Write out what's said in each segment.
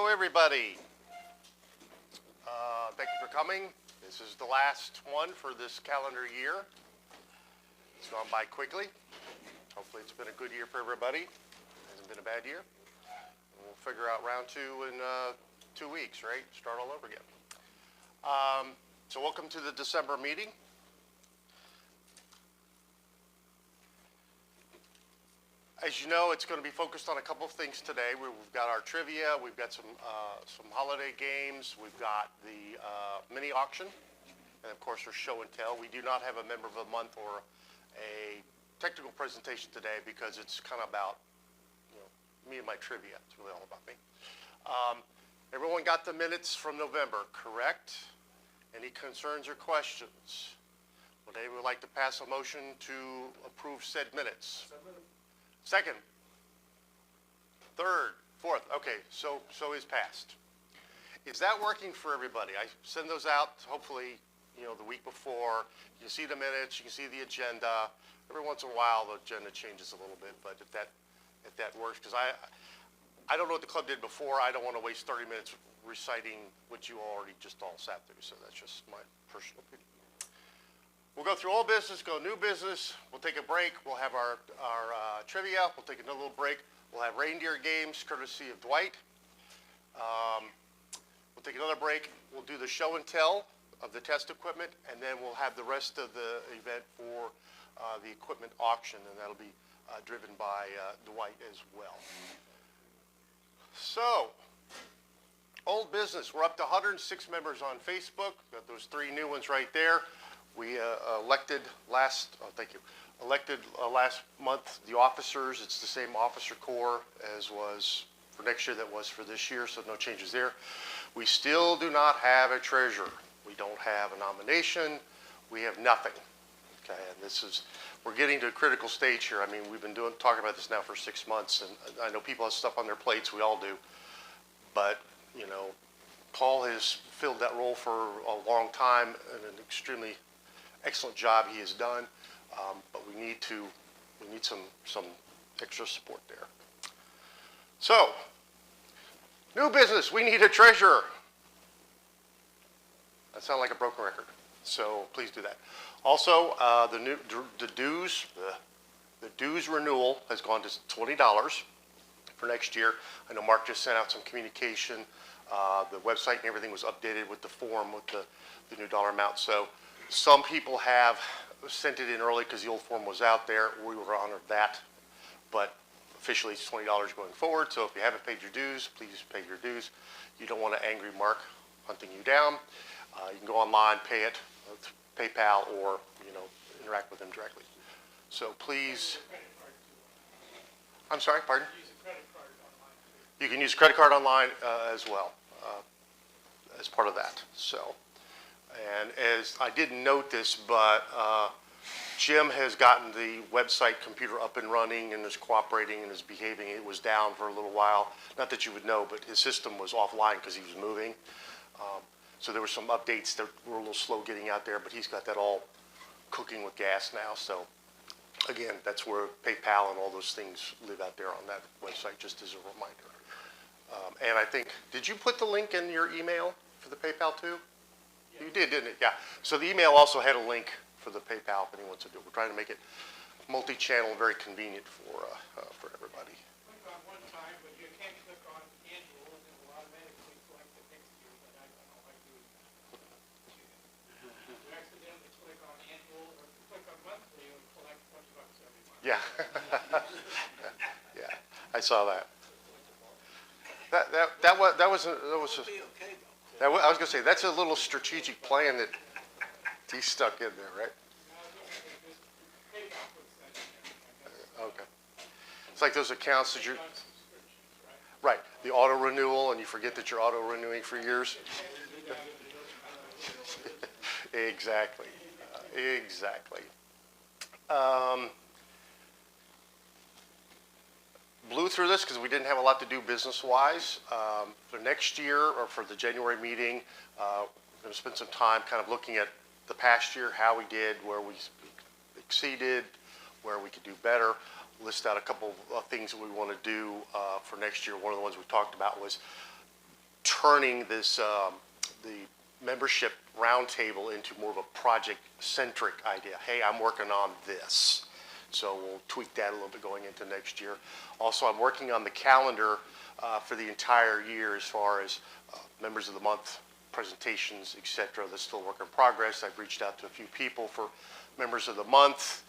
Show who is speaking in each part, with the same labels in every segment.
Speaker 1: everybody. Thank you for coming. This is the last one for this calendar year. It's gone by quickly. Hopefully it's been a good year for everybody. It hasn't been a bad year. And we'll figure out round two in 2 weeks, right? Start all over again. So welcome to the December meeting. As you know, it's going to be focused on a couple of things today. We've got our trivia, we've got some holiday games, we've got the mini auction, and of course our show and tell. We do not have a member of the month or a technical presentation today because it's kind of about me and my trivia. It's really all about me. Everyone got the minutes from November, correct? Any concerns or questions? Would anyone like to pass a motion to approve said minutes? Second, third, fourth. Okay, so is passed. Is that working for everybody? I send those out hopefully, the week before. You can see the minutes, you can see the agenda. Every once in a while, the agenda changes a little bit, but if that works, because I don't know what the club did before. I don't want to waste 30 minutes reciting what you already just all sat through. So that's just my personal opinion. We'll go through old business, go new business. We'll take a break. We'll have our trivia. We'll take another little break. We'll have reindeer games, courtesy of Dwight. We'll take another break. We'll do the show and tell of the test equipment, and then we'll have the rest of the event for the equipment auction, and that'll be driven by Dwight as well. So, old business. We're up to 106 members on Facebook. Got those 3 new ones right there. We elected last month the officers. It's the same officer corps as was for next year that was for this year, so no changes there. We still do not have a treasurer. We don't have a nomination. We have nothing. Okay, and we're getting to a critical stage here. I mean, we've been talking about this now for 6 months, and I know people have stuff on their plates. We all do, but Paul has filled that role for a long time and an extremely excellent job he has done, but we need some extra support there. So, new business. We need a treasurer. That sounds like a broken record. So please do that. Also, the dues renewal has gone to $20 for next year. I know Mark just sent out some communication. The website and everything was updated with the form with the new dollar amount. So some people have sent it in early because the old form was out there. We were honored that, but officially it's $20 going forward. So if you haven't paid your dues, please pay your dues. You don't want an angry Mark hunting you down. You can go online, pay it, PayPal, or interact with him directly. So please. I'm sorry, pardon? You can use a credit card online as well as part of that. So. And as I didn't note this, but Jim has gotten the website computer up and running and is cooperating and is behaving. It was down for a little while. Not that you would know, but his system was offline because he was moving. So there were some updates that were a little slow getting out there, but he's got that all cooking with gas now. So again, that's where PayPal and all those things live out there on that website, just as a reminder. And I think, did you put the link in your email for the PayPal too? You did, didn't it? Yeah. So the email also had a link for the PayPal if anyone wants to do it. We're trying to make it multi-channel, very convenient for everybody.
Speaker 2: Click on one time, but you can't click on annual, and it will automatically select the next year, but I don't know how to do that. You accidentally click on annual, or if you click on monthly, it will collect $20 every month.
Speaker 1: Yeah. Yeah, I saw that. That was I was going to say, that's a little strategic plan that he stuck in there, right? Okay. It's like those accounts that you're, right, the auto renewal, and you forget that you're auto renewing for years. Exactly. Exactly. Blew through this because we didn't have a lot to do business-wise. For next year, or for the January meeting, we're going to spend some time kind of looking at the past year, how we did, where we exceeded, where we could do better. List out a couple of things that we want to do for next year. One of the ones we talked about was turning this, the membership roundtable into more of a project-centric idea. Hey, I'm working on this. So we'll tweak that a little bit going into next year. Also, I'm working on the calendar for the entire year as far as members of the month, presentations, etc. That's still a work in progress. I've reached out to a few people for members of the month.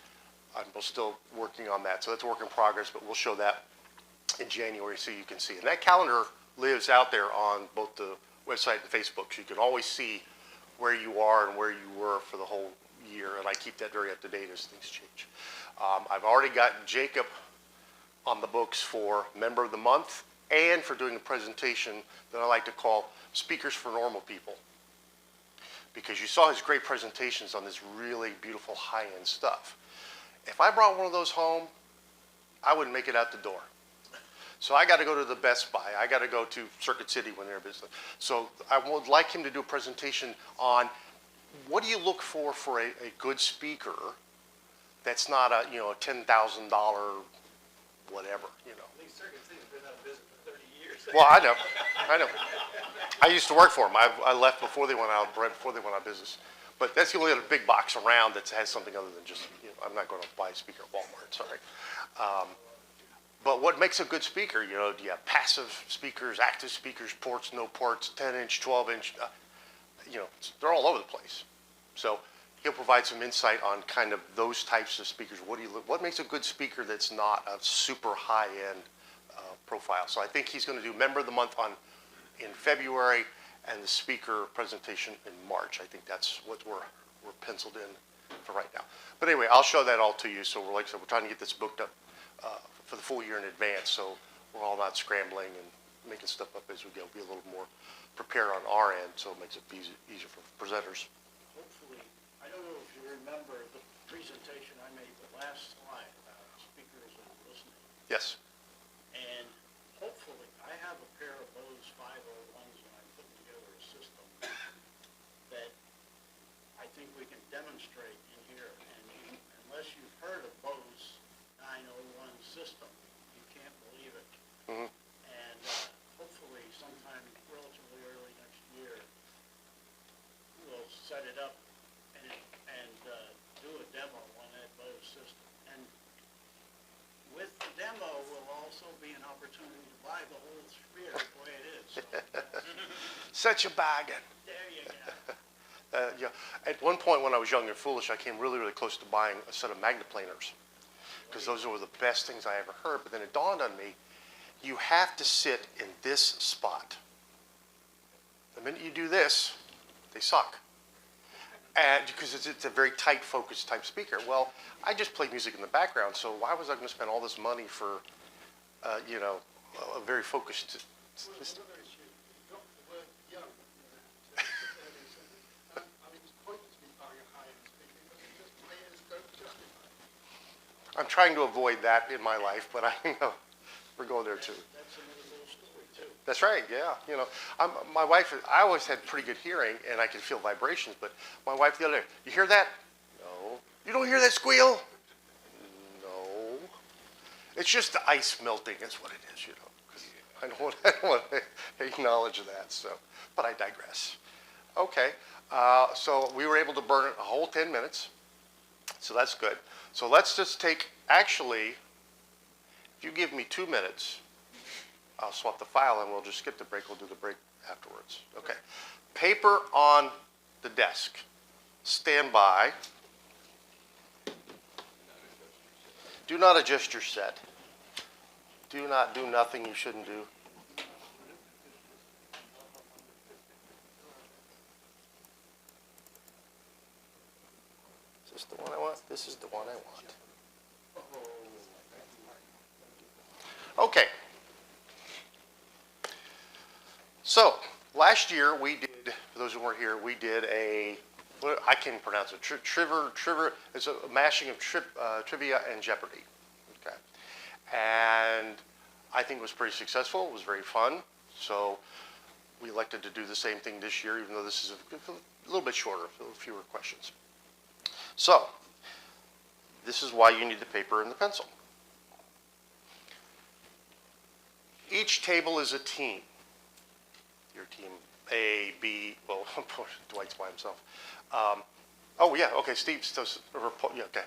Speaker 1: I'm still working on that. So that's a work in progress, but we'll show that in January so you can see. And that calendar lives out there on both the website and Facebook, so you can always see where you are and where you were for the whole year, and I keep that very up to date as things change. I've already gotten Jacob on the books for Member of the Month and for doing a presentation that I like to call Speakers for Normal People, because you saw his great presentations on this really beautiful high-end stuff. If I brought one of those home, I wouldn't make it out the door. So I got to go to the Best Buy. I got to go to Circuit City when they're in business. So I would like him to do a presentation on what do you look for a good speaker that's not a, a $10,000 whatever,
Speaker 2: I think Circuit City's been out of business for 30 years.
Speaker 1: Well, I know. I used to work for them. I left before they went out, right before they went out of business. But that's the only other big box around that has something other than just, I'm not going to buy a speaker at Walmart, sorry. But what makes a good speaker? Do you have passive speakers, active speakers, ports, no ports, 10-inch, 12-inch? They're all over the place. So he'll provide some insight on kind of those types of speakers. What makes a good speaker that's not a super high-end profile? So I think he's going to do Member of the Month in February and the speaker presentation in March. I think that's what we're penciled in for right now. But anyway, I'll show that all to you. So like I said, we're trying to get this booked up for the full year in advance, so we're all not scrambling and making stuff up as we go. Be a little more prepared on our end, so it makes it easier for presenters.
Speaker 3: Hopefully, I don't know if you remember the presentation I made, the last slide about speakers and listening.
Speaker 1: Yes.
Speaker 3: And hopefully, I have a pair of those 501s and I'm putting together a system that I think we can demonstrate in here. And unless you've heard of Bose 901 system, you can't believe it.
Speaker 1: Mm-hmm.
Speaker 3: And hopefully sometime relatively early next year, we'll set it up and do a demo on that Bose system. And with the demo will also be an opportunity to buy the whole sphere the way it is. So,
Speaker 1: Such a bargain.
Speaker 3: there you go.
Speaker 1: Yeah. At one point when I was young and foolish, I came really, really close to buying a set of magneplaners, because those were the best things I ever heard. But then it dawned on me, you have to sit in this spot. The minute you do this, they suck. And because it's a very tight focused type speaker. Well, I just play music in the background, so why was I going to spend all this money for, a very focused system? I'm trying to avoid that in my life, but I know we're going there too.
Speaker 3: That's another little story too.
Speaker 1: That's right, yeah. My wife, I always had pretty good hearing, and I could feel vibrations, but my wife the other day, you hear that? No. You don't hear that squeal? No. It's just the ice melting is what it is, 'cause I don't want to acknowledge that, so, but I digress. Okay, so we were able to burn it a whole 10 minutes, so that's good. So let's just take, actually, if you give me 2 minutes, I'll swap the file and we'll just skip the break. We'll do the break afterwards. Okay. Paper on the desk. Stand by. Do not adjust your set. Do not do nothing you shouldn't do. Is this the one I want? This is the one I want. Okay. So, last year we did, for those who weren't here, we did I can't pronounce it, it's a mashing of trivia and Jeopardy. Okay. And I think it was pretty successful. It was very fun. So we elected to do the same thing this year, even though this is a little bit shorter, fewer questions. So, this is why you need the paper and the pencil. Each table is a team. your team A, B, well, Dwight's by himself. Oh, yeah, okay, Steve's, yeah, okay.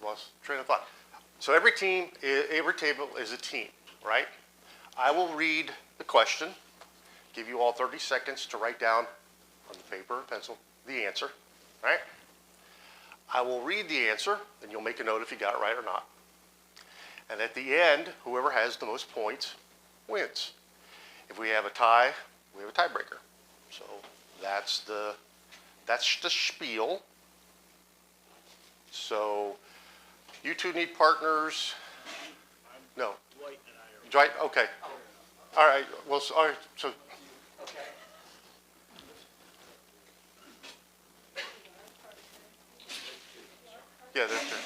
Speaker 1: Lost train of thought. So every table is a team, right? I will read the question, give you all 30 seconds to write down on the paper or pencil the answer, right? I will read the answer, and you'll make a note if you got it right or not. And at the end, whoever has the most points wins. If we have a tie, we have a tiebreaker. So that's the spiel. So you two need partners. No.
Speaker 3: Dwight and I are.
Speaker 1: Dwight, okay. All right. Well, all right. So. Yeah, that's true.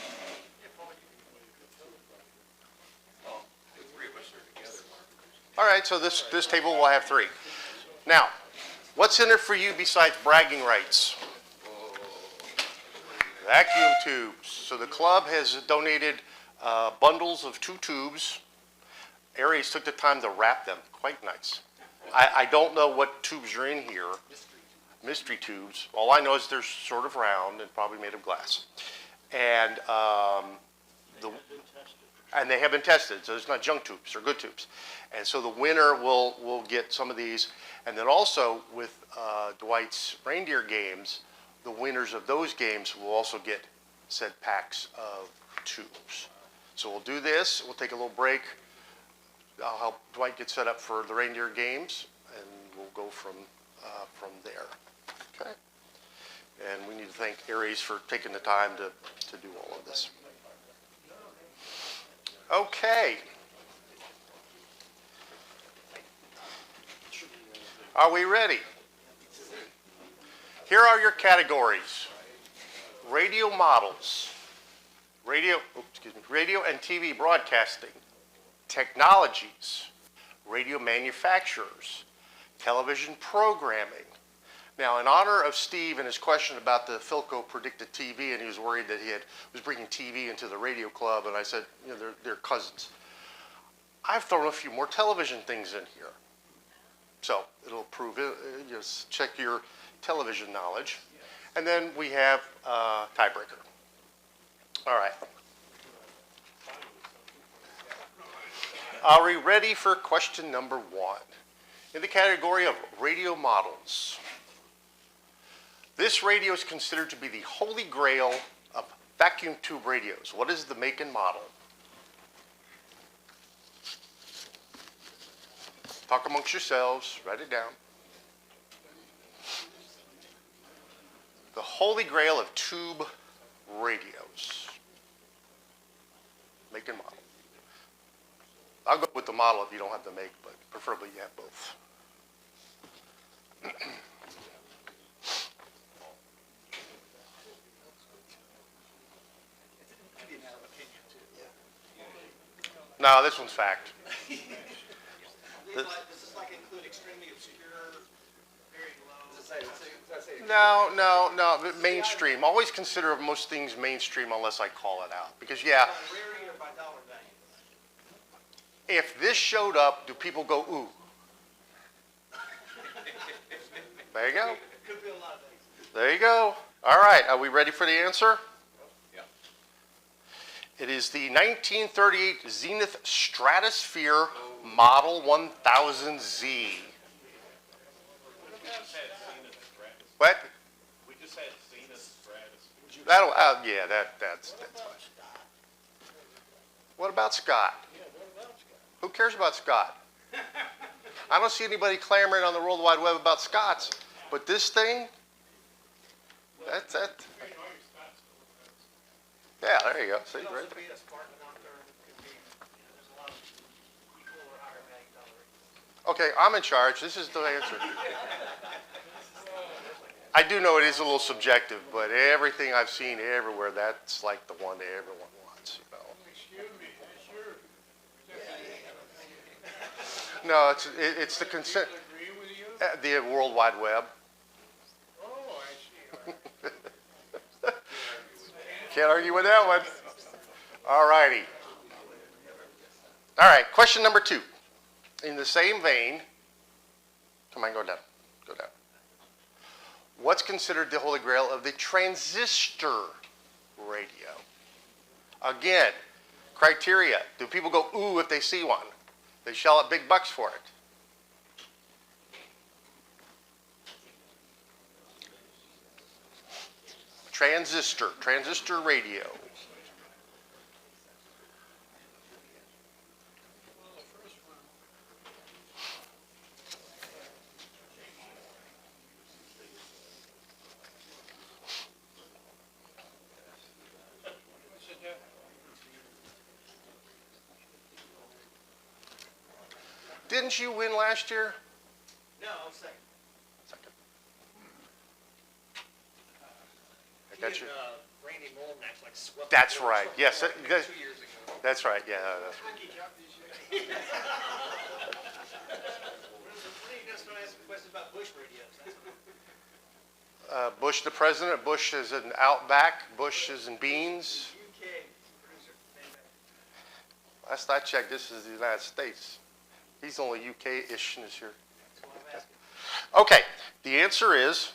Speaker 1: All right, so this table will have 3. Now, what's in it for you besides bragging rights? Vacuum tubes. So the club has donated bundles of 2 tubes. Aries took the time to wrap them. Quite nice. I don't know what tubes are in here. Mystery tubes. All I know is they're sort of round and probably made of glass. And they have been tested, so it's not junk tubes, they're good tubes. And so the winner will get some of these. And then also with Dwight's reindeer games, the winners of those games will also get said packs of tubes. So we'll do this, we'll take a little break. I'll help Dwight get set up for the reindeer games, and we'll go from there, okay? And we need to thank Aries for taking the time to do all of this. Okay. Are we ready? Here are your categories. Radio models, radio and TV broadcasting, technologies, radio manufacturers, television programming. Now, in honor of Steve and his question about the Philco predicted TV, and he was worried that was bringing TV into the radio club, and I said, you know, they're cousins. I've thrown a few more television things in here. So it'll prove it, just check your television knowledge. And then we have tiebreaker. All right. Are we ready for question number 1? In the category of radio models. This radio is considered to be the holy grail of vacuum tube radios. What is the make and model? Talk amongst yourselves, write it down. The holy grail of tube radios. Make and model. I'll go with the model if you don't have the make, but preferably you have both. No, this one's fact.
Speaker 4: Does this like include extremely obscure, very low?
Speaker 1: No, mainstream. Always consider most things mainstream unless I call it out. Because, yeah,
Speaker 4: By rarity or by dollar value?
Speaker 1: if this showed up, do people go, ooh? There you go.
Speaker 4: Could be a lot of things.
Speaker 1: There you go. All right, are we ready for the answer? Yeah. It is the 1938 Zenith Stratosphere Model 1000Z. What?
Speaker 5: We just had Zenith Stratus.
Speaker 1: That'll, yeah, that's fine. What about Scott? Who cares about Scott? I don't see anybody clamoring on the World Wide Web about Scott's, but this thing, that's that. Yeah, there you go. See,
Speaker 4: Could
Speaker 1: right
Speaker 4: also
Speaker 1: there.
Speaker 4: be a Spartan out there, could be, there's a lot of equal or higher value dollar.
Speaker 1: Okay, I'm in charge. This is the answer. I do know it is a little subjective, but everything I've seen everywhere, that's like the one that everyone wants, you know.
Speaker 2: Excuse me, that's your,
Speaker 1: No, it's the consent,
Speaker 2: agree with you?
Speaker 1: the World Wide Web.
Speaker 2: Oh, I see, all right.
Speaker 1: Can't argue with that one. All righty. All right, question number 2. In the same vein, come on, go down, go down. What's considered the holy grail of the transistor radio? Again, criteria. Do people go ooh if they see one? They shell out big bucks for it. Transistor radio.
Speaker 2: Well, the first one, what's the difference?
Speaker 1: Didn't you win last year?
Speaker 4: No, I'm second.
Speaker 1: Second. I
Speaker 4: He
Speaker 1: got
Speaker 4: and,
Speaker 1: you.
Speaker 4: Randy Mullen actually like swept.
Speaker 1: That's
Speaker 4: the board
Speaker 1: right.
Speaker 4: something
Speaker 1: Yes,
Speaker 4: like
Speaker 1: that-
Speaker 4: 2 years ago.
Speaker 1: That's right. Yeah. That's
Speaker 2: When did you
Speaker 4: just don't ask questions about Bush radios? That's
Speaker 1: Bush the president. Bush is in Outback. Bush is in beans.
Speaker 4: UK producer.
Speaker 1: Last I checked, this is the United States. He's only UK-ish this year.
Speaker 4: That's what I'm asking.
Speaker 1: Okay, the answer is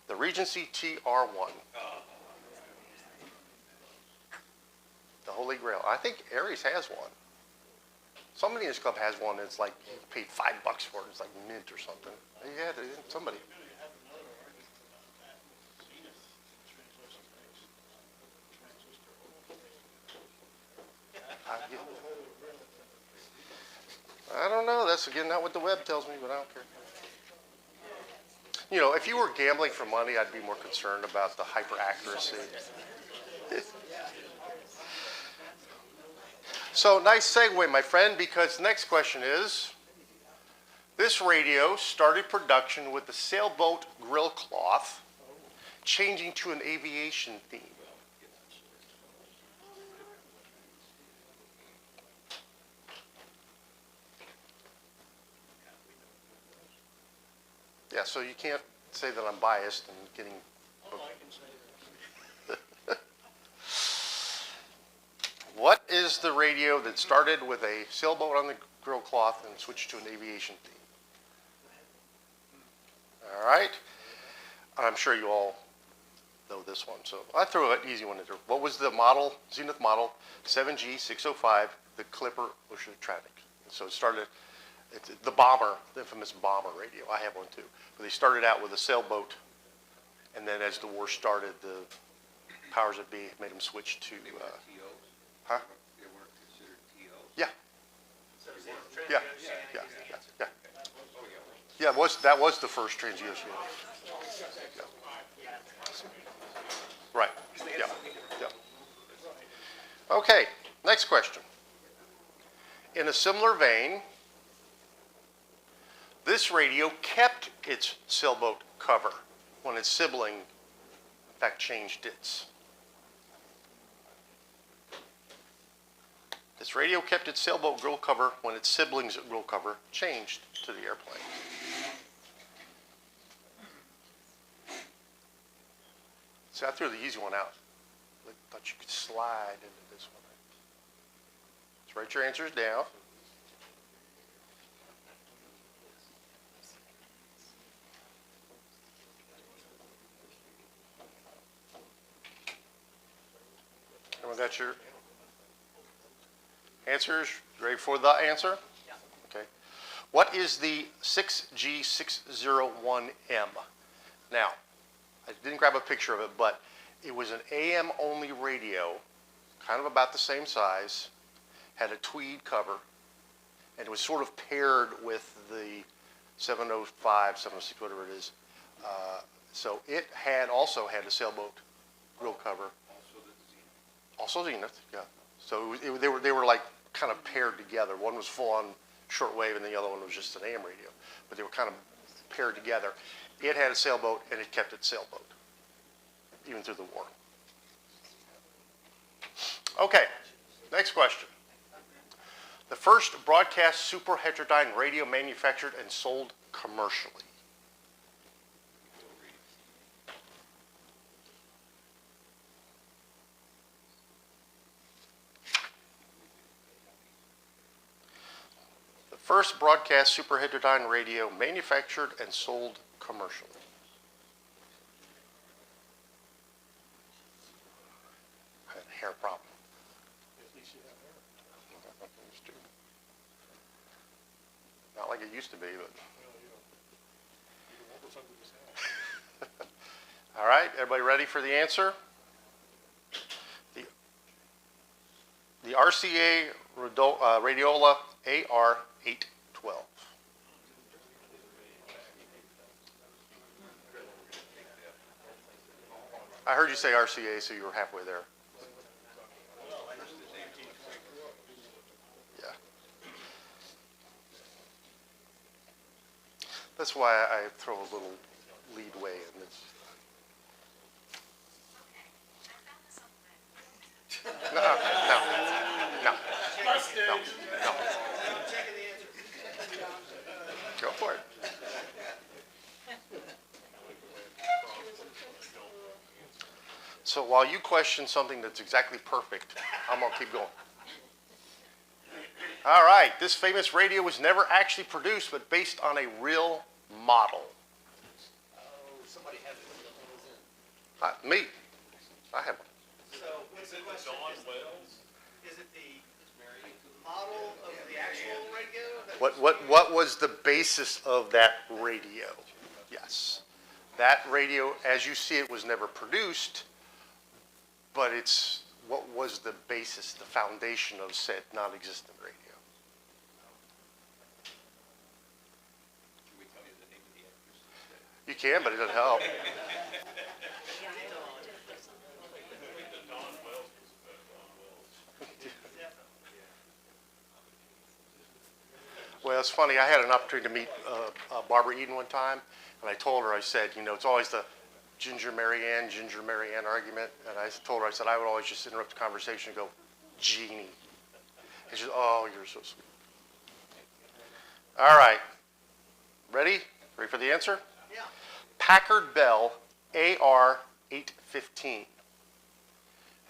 Speaker 1: the Regency TR1. The Holy Grail. I think Aries has one. Somebody in this club has one that's like, he paid $5 for it. It's like mint or something. Yeah, somebody.
Speaker 3: We're gonna have another argument about that with Zenith transistor base.
Speaker 1: I don't know. That's, again, not what the web tells me, but I don't care. You know, if you were gambling for money, I'd be more concerned about the hyper accuracy. So, nice segue, my friend, because the next question is, this radio started production with the sailboat grill cloth, changing to an aviation theme. Yeah, so you can't say that I'm biased and getting.
Speaker 3: Oh, I can say that.
Speaker 1: What is the radio that started with a sailboat on the grill cloth and switched to an aviation theme? All right. I'm sure you all know this one, so I threw an easy one in there. What was the model, Zenith model 7G605, the Clipper Oceanic? So it started, it's the bomber, the infamous bomber radio. I have one too. But they started out with a sailboat, and then as the war started, the powers that be made them switch to, huh?
Speaker 6: They weren't considered TOs?
Speaker 1: Yeah,
Speaker 4: So is it
Speaker 1: yeah,
Speaker 4: Transoceanic
Speaker 1: yeah,
Speaker 4: is the
Speaker 1: yeah,
Speaker 4: answer?
Speaker 1: yeah. Yeah, that was the first transoceanic. Yeah. Right, yeah, yeah. Okay, next question. In a similar vein, this radio kept its sailboat cover when its sibling, in fact, changed its. This radio kept its sailboat grill cover when its sibling's grill cover changed to the airplane. See, I threw the easy one out. I thought you could slide into this one. Let's write your answers down. Everyone got your answers? Ready for the answer?
Speaker 4: Yeah.
Speaker 1: Okay. What is the 6G601M? Now, I didn't grab a picture of it, but it was an AM-only radio, kind of about the same size, had a tweed cover, and it was sort of paired with the 705, 706, whatever it is. So it also had a sailboat grill cover. Also Zenith, yeah. So they were like kind of paired together. One was full on shortwave, and the other one was just an AM radio. But they were kind of paired together. It had a sailboat, and it kept its sailboat, even through the war. Okay, next question. The first broadcast super heterodyne radio manufactured and sold commercially. First broadcast superheterodyne radio manufactured and sold commercially. I had a hair problem.
Speaker 2: At least you have hair.
Speaker 1: Not like it used to be, but.
Speaker 2: Well, you can walk with something just now.
Speaker 1: All right, everybody ready for the answer? The RCA Radiola AR812. I heard you say RCA, so you were halfway there. Yeah. That's why I throw a little leadway in this. No, no, no, no, no. Go for it. So while you question something that's exactly perfect, I'm going to keep going. All right, this famous radio was never actually produced, but based on a real model.
Speaker 4: Oh, somebody has one of those in.
Speaker 1: Me. I have one.
Speaker 4: So what's
Speaker 5: Is
Speaker 4: the
Speaker 5: it
Speaker 4: question?
Speaker 5: Dawn Wells?
Speaker 4: Is it the model of the actual radio? that
Speaker 1: What was the basis of that radio? Yes. That radio, as you see it, was never produced, but it's what was the basis, the foundation of said non-existent radio.
Speaker 6: Can we tell you the name of the actress instead?
Speaker 1: You can, but it doesn't help.
Speaker 5: Dawn Wells was Dawn Wells.
Speaker 1: Well, it's funny. I had an opportunity to meet Barbara Eden one time, and I told her, I said, you know, it's always the Ginger Mary Ann argument. And I told her, I said, I would always just interrupt the conversation and go, Jeannie. And she said, oh, you're so sweet. All right. Ready? Ready for the answer?
Speaker 4: Yeah.
Speaker 1: Packard Bell AR815.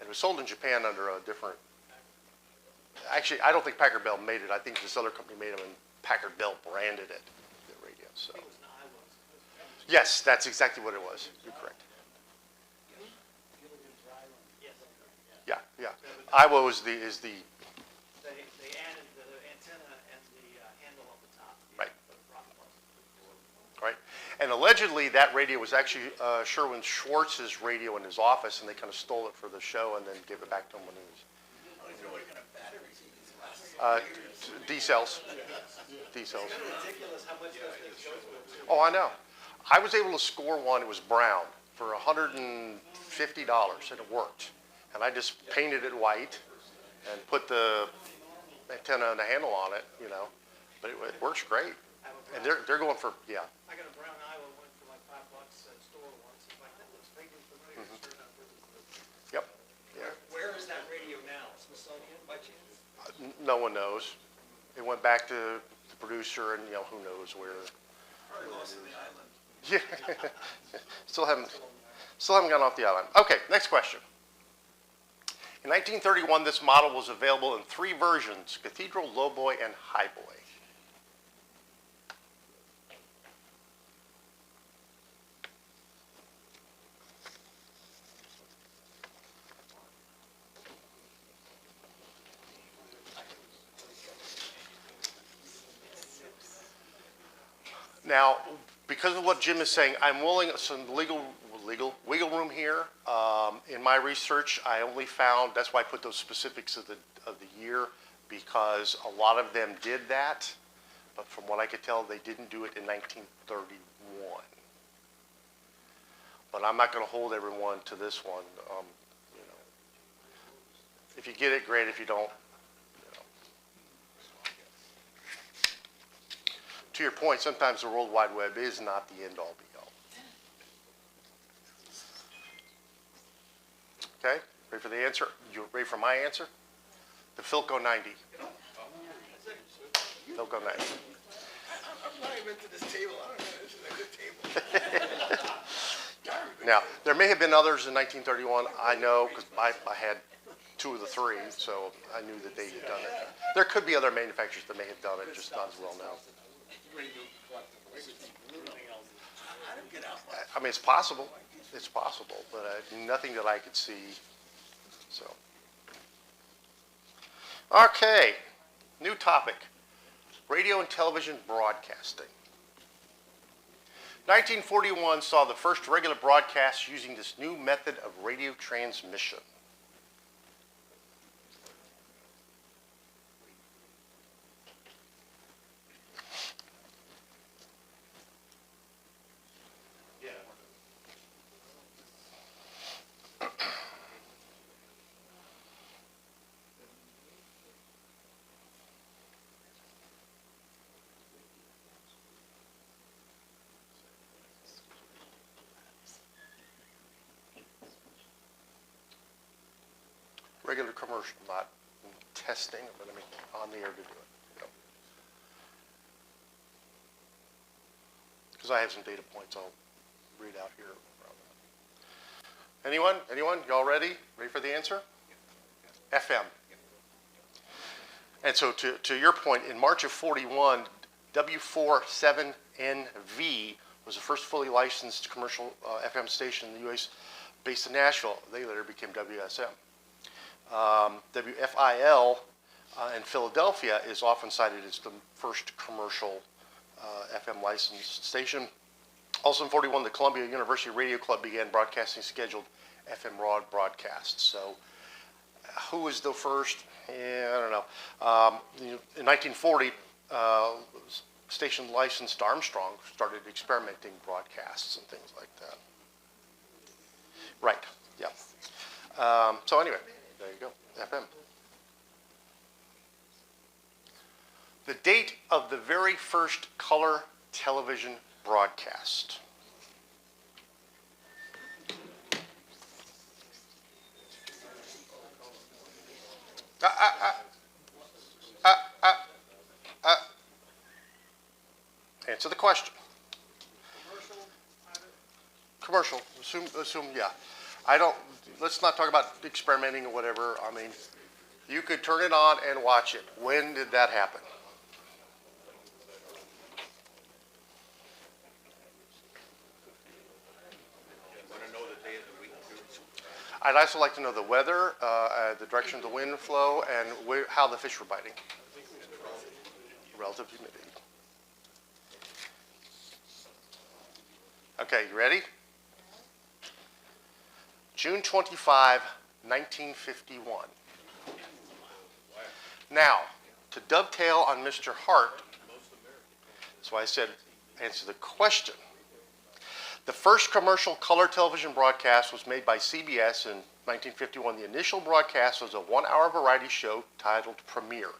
Speaker 1: It was sold in Japan under a different. Actually, I don't think Packard Bell made it. I think this other company made them, and Packard Bell branded it, the radio. So.
Speaker 4: It was an Iowa.
Speaker 1: Yes, that's exactly what it was. You're correct.
Speaker 4: Yes.
Speaker 1: Yeah, yeah. Iowa is the
Speaker 4: They added the antenna and the handle on the top.
Speaker 1: Right.
Speaker 4: For the broadcast.
Speaker 1: right. And allegedly, that radio was actually Sherwin Schwartz's radio in his office, and they kind of stole it for the show and then gave it back to him when he was. D cells. D cells.
Speaker 4: Ridiculous how much those things go for.
Speaker 1: Oh, I know. I was able to score one. It was brown for $150, and it worked. And I just painted it white and put the antenna and the handle on it, you know. But it works great. And they're going for, yeah.
Speaker 4: I got a brown Iowa one for like $5 at the store once. It's like, that looks vaguely familiar. Sure enough, it was
Speaker 1: Yep. Yeah.
Speaker 4: Where is that radio now? Smithsonian by chance?
Speaker 1: No one knows. It went back to the producer, and you know who knows where.
Speaker 4: Probably lost in the island.
Speaker 1: Yeah. still haven't gone off the island. Okay, next question. In 1931, this model was available in 3 versions: Cathedral, Lowboy, and Highboy. Now, because of what Jim is saying, I'm willing some legal wiggle room here. In my research, I only found, that's why I put those specifics of the year, because a lot of them did that, but from what I could tell, they didn't do it in 1931. But I'm not going to hold everyone to this one. You know, if you get it, great. If you don't, you know. To your point, sometimes the World Wide Web is not the end-all, be-all. Okay, ready for the answer? You ready for my answer? The Philco 90. Philco 90.
Speaker 4: I'm not even to this table. I don't know. This is a good table.
Speaker 1: Now, there may have been others in 1931. I know, because I had two of the three, so I knew that they had done it. There could be other manufacturers that may have done it, just not as well known. I mean, it's possible, but nothing that I could see, so. Okay, new topic, radio and television broadcasting. 1941 saw the first regular broadcast using this new method of radio transmission. Regular commercial, not testing, but I mean on the air to do it. Because I have some data points I'll read out here. Anyone? Y'all ready? Ready for the answer? FM. And so to your point, in March of 41, W47NV was the first fully licensed commercial FM station in the U.S. based in Nashville. They later became WSM. WFIL in Philadelphia is often cited as the first commercial FM licensed station. Also in 41, the Columbia University Radio Club began broadcasting scheduled FM broadcasts. So who was the first? Yeah, I don't know. In 1940, station licensed Armstrong started experimenting broadcasts and things like that. Right, yeah. So anyway, there you go, FM. The date of the very first color television broadcast. Answer the question. Commercial. Assume, yeah. Let's not talk about experimenting or whatever. I mean, you could turn it on and watch it. When did that happen?
Speaker 6: Want to know the day of the week, too?
Speaker 1: I'd also like to know the weather, the direction of the wind flow, and how the fish were biting. Relative humidity. Okay, you ready? June 25, 1951. Now, to dovetail on Mr. Hart, that's why I said answer the question. The first commercial color television broadcast was made by CBS in 1951. The initial broadcast was a one-hour variety show titled Premiere.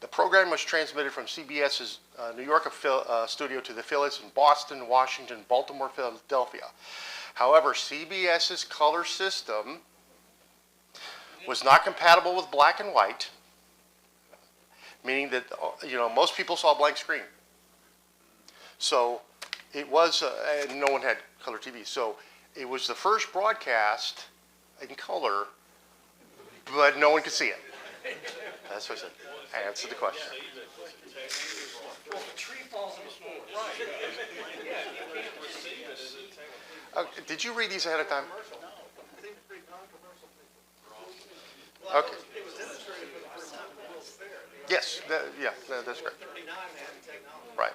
Speaker 1: The program was transmitted from CBS's New York studio to the affiliates in Boston, Washington, Baltimore, Philadelphia. However, CBS's color system was not compatible with black and white, meaning that most people saw a blank screen. So it was, and no one had color TV. So it was the first broadcast in color, but no one could see it. That's what I said. Answer the question.
Speaker 2: Well, if a tree falls in the snow,
Speaker 1: Okay, did you read these ahead of time?
Speaker 2: seems pretty controversial.
Speaker 1: Okay.
Speaker 2: It was illustrated for the first time at the World's Fair.
Speaker 1: Yes, that's correct.
Speaker 2: 39 had the technology.
Speaker 1: Right.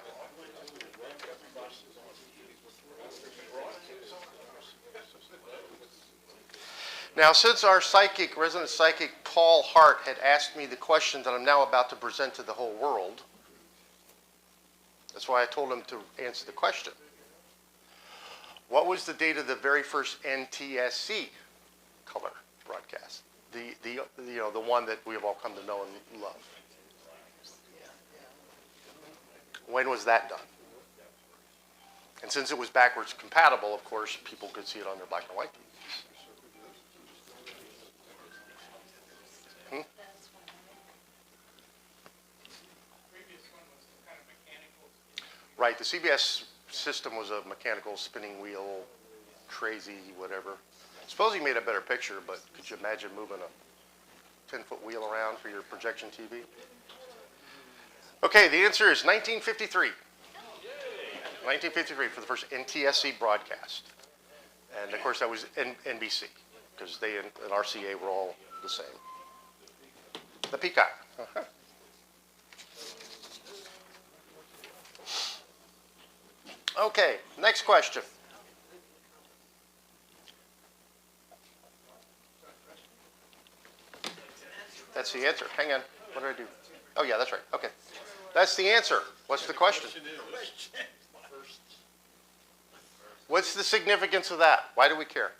Speaker 1: Now, since our resident psychic, Paul Hart, had asked me the question that I'm now about to present to the whole world, that's why I told him to answer the question. What was the date of the very first NTSC color broadcast? The one that we have all come to know and love. When was that done? And since it was backwards compatible, of course, people could see it on their black and white TVs.
Speaker 2: Previous one was kind of mechanical.
Speaker 1: Right, the CBS system was a mechanical spinning wheel, crazy, whatever. Suppose he made a better picture, but could you imagine moving a 10-foot wheel around for your projection TV? Okay, the answer is 1953. 1953 for the first NTSC broadcast. And of course that was NBC, because they and RCA were all the same. The Peacock. Uh-huh. Okay, next question. That's the answer. Hang on. What did I do? Oh, yeah, that's right. Okay. That's the answer. What's the question? What's the significance of that? Why do we care?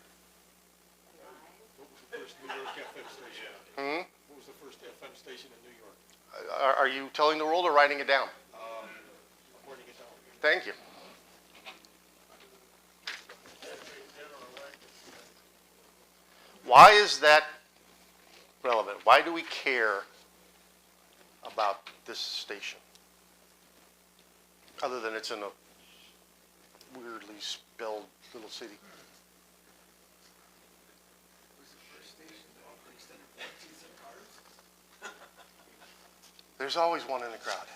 Speaker 7: What was the first New York FM station?
Speaker 1: Hmm?
Speaker 7: What was the first FM station in New York?
Speaker 1: Are you telling the world or writing it down?
Speaker 7: I'm writing it down.
Speaker 1: Thank you. Why is that relevant? Why do we care about this station? Other than it's in a weirdly spelled little city. There's always one in the crowd.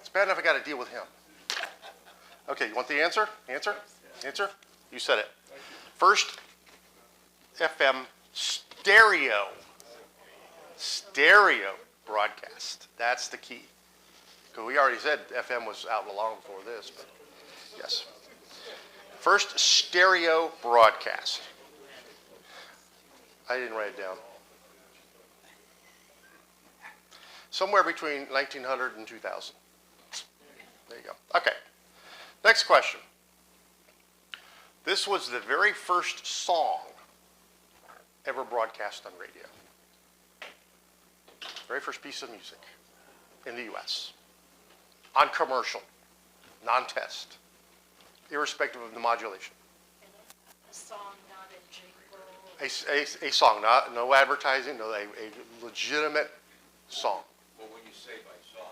Speaker 1: It's bad enough I got to deal with him. Okay, you want the answer? Answer? Answer? You said it. First FM stereo broadcast. That's the key. Because we already said FM was out long before this, but yes. First stereo broadcast. I didn't write it down. Somewhere between 1900 and 2000. There you go. Okay. Next question. This was the very first song ever broadcast on radio. Very first piece of music in the U.S. On commercial, non-test, irrespective of the modulation.
Speaker 8: A song, not a jingle.
Speaker 1: A song, no advertising, a legitimate song.
Speaker 6: Well, when you say by song,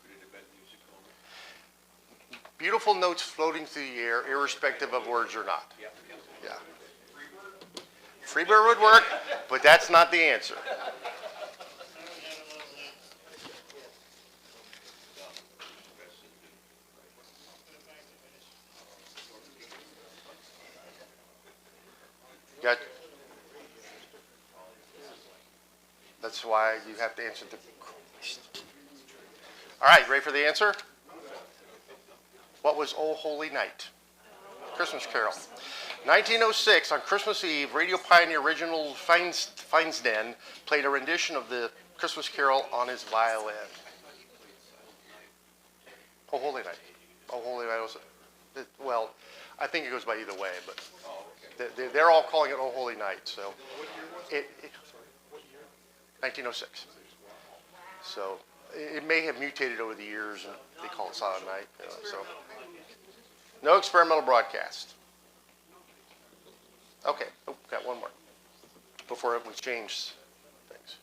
Speaker 6: could it have been music only?
Speaker 1: Beautiful notes floating through the air, irrespective of words or not. Yeah. Freebird would work, but that's not the answer. Got, that's why you have to answer the question. All right, ready for the answer? What was "Oh Holy Night"? Christmas Carol. 1906, on Christmas Eve, radio pioneer Reginald Feinsden played a rendition of the Christmas Carol on his violin. Oh Holy Night. Oh Holy Night was it? Well, I think it goes by either way, but they're all calling it Oh Holy Night. So, 1906. So it may have mutated over the years, and they call it Silent Night. So, no experimental broadcast. Okay, got one more before we change things.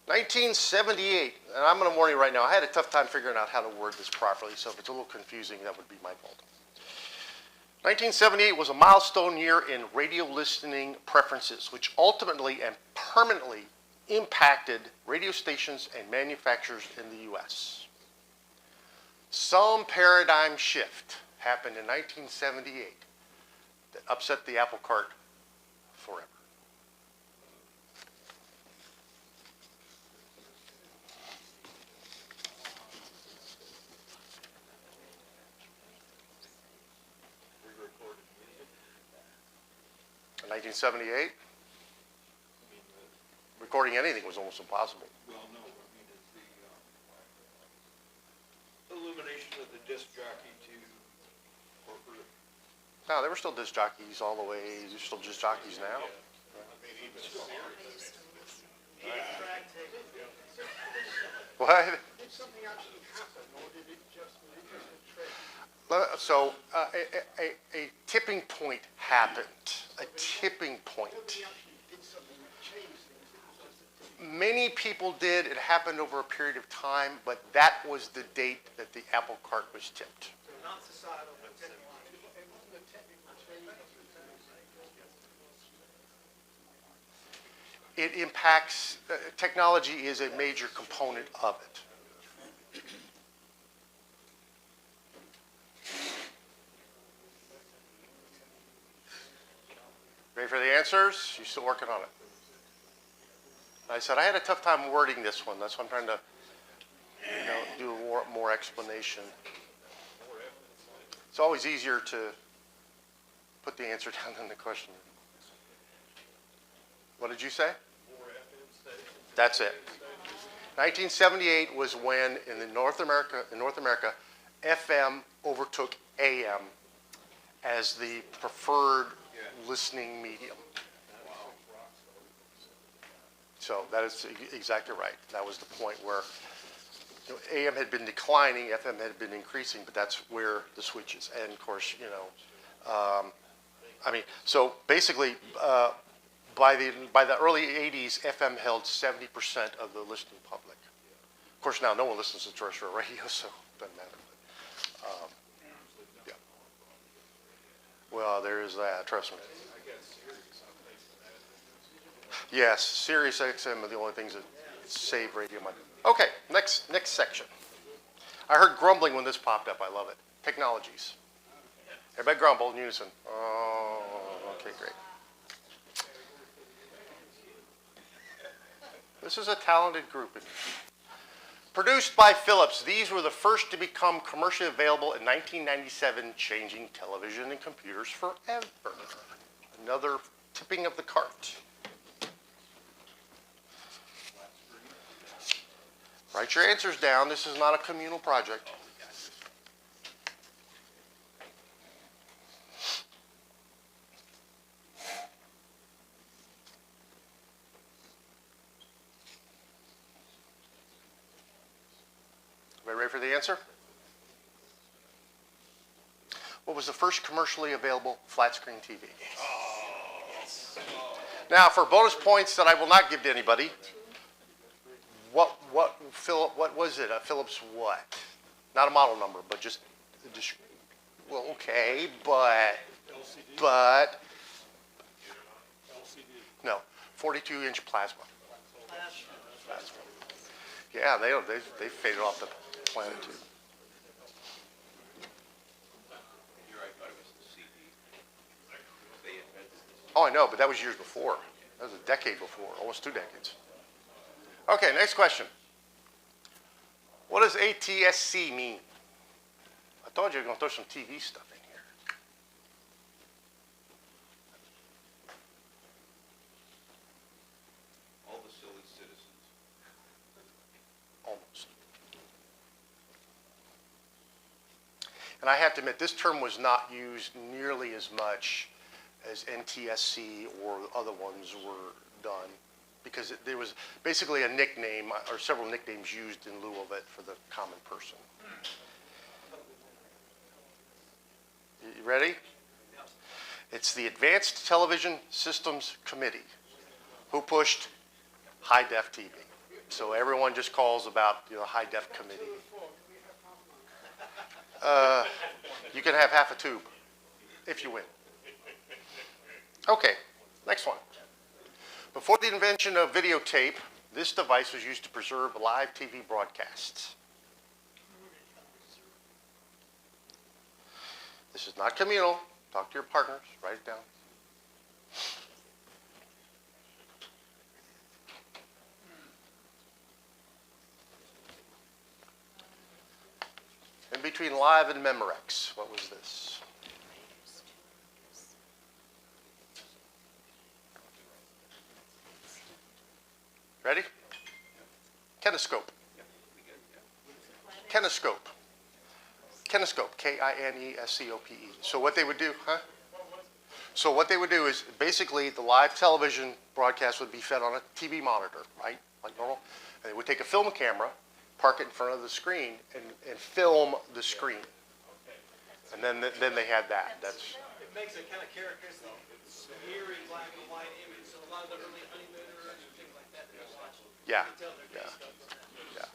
Speaker 1: 1978, and I'm going to warn you right now, I had a tough time figuring out how to word this properly, so if it's a little confusing, that would be my fault. 1978 was a milestone year in radio listening preferences, which ultimately and permanently impacted radio stations and manufacturers in the U.S. Some paradigm shift happened in 1978 that upset the apple cart forever. In 1978, recording anything was almost impossible.
Speaker 5: Well, no, I mean, it's the illumination of the disc jockey to corporate.
Speaker 1: No, they were still disc jockeys all the way. They're still disc jockeys now. What?
Speaker 3: Did something actually happen, or did it just a trend?
Speaker 1: So a tipping point happened. A tipping point.
Speaker 3: Nobody actually did something that changed things. It was just a tipping.
Speaker 1: Many people did. It happened over a period of time, but that was the date that the apple cart was tipped.
Speaker 4: Not societal, but technological.
Speaker 3: It wasn't a technical change.
Speaker 1: it impacts, technology is a major component of it. Ready for the answers? You still working on it? I said I had a tough time wording this one. That's why I'm trying to, do more explanation. It's always easier to put the answer down than the question. What did you say? That's it. 1978 was when in North America, FM overtook AM as the preferred listening medium. So that is exactly right. That was the point where AM had been declining, FM had been increasing, but that's where the switch is. And of course, so basically, by the early 80s, FM held 70% of the listening public. Of course, now no one listens to terrestrial radio, so it doesn't matter. But, yeah. Well, there is that, trust me. Yes, Sirius XM are the only things that save radio money. Okay, next section. I heard grumbling when this popped up. I love it. Technologies. Everybody grumble in unison. Oh, okay, great. This is a talented group. Produced by Philips, these were the first to become commercially available in 1997, changing television and computers forever. Another tipping of the cart. Write your answers down. This is not a communal project. Everybody ready for the answer? What was the first commercially available flat screen TV? Now, for bonus points that I will not give to anybody, what was it? A Philips what? Not a model number, but just well, okay, but no, 42-inch plasma. Plasma. Yeah, they faded off the planet too.
Speaker 6: Here I thought it was the CD. They invented this.
Speaker 1: Oh, I know, but that was years before. That was a decade before, almost 2 decades. Okay, next question. What does ATSC mean? I told you I was going to throw some TV stuff in here.
Speaker 6: All the silly citizens.
Speaker 1: Almost. And I have to admit, this term was not used nearly as much as NTSC or other ones were done, because there was basically a nickname or several nicknames used in lieu of it for the common person. You ready? It's the Advanced Television Systems Committee who pushed high-def TV. So everyone just calls about the high-def committee. You can have half a tube if you win. Okay, next one. Before the invention of videotape, this device was used to preserve live TV broadcasts. This is not communal. Talk to your partners. Write it down. In between live and Memorex, what was this? Ready? Kinescope. Kinescope. Kinescope. Kinescope. So what they would do, So what they would do is basically the live television broadcast would be fed on a TV monitor, right? Like normal. And they would take a film camera, park it in front of the screen, and film the screen. And then they had that. That's.
Speaker 4: It makes it kind of characteristic, eerie black and white image. So a lot of the early honeymooners and things like that that I watch,
Speaker 1: Yeah.
Speaker 4: you can tell they're based on that.
Speaker 1: Yeah.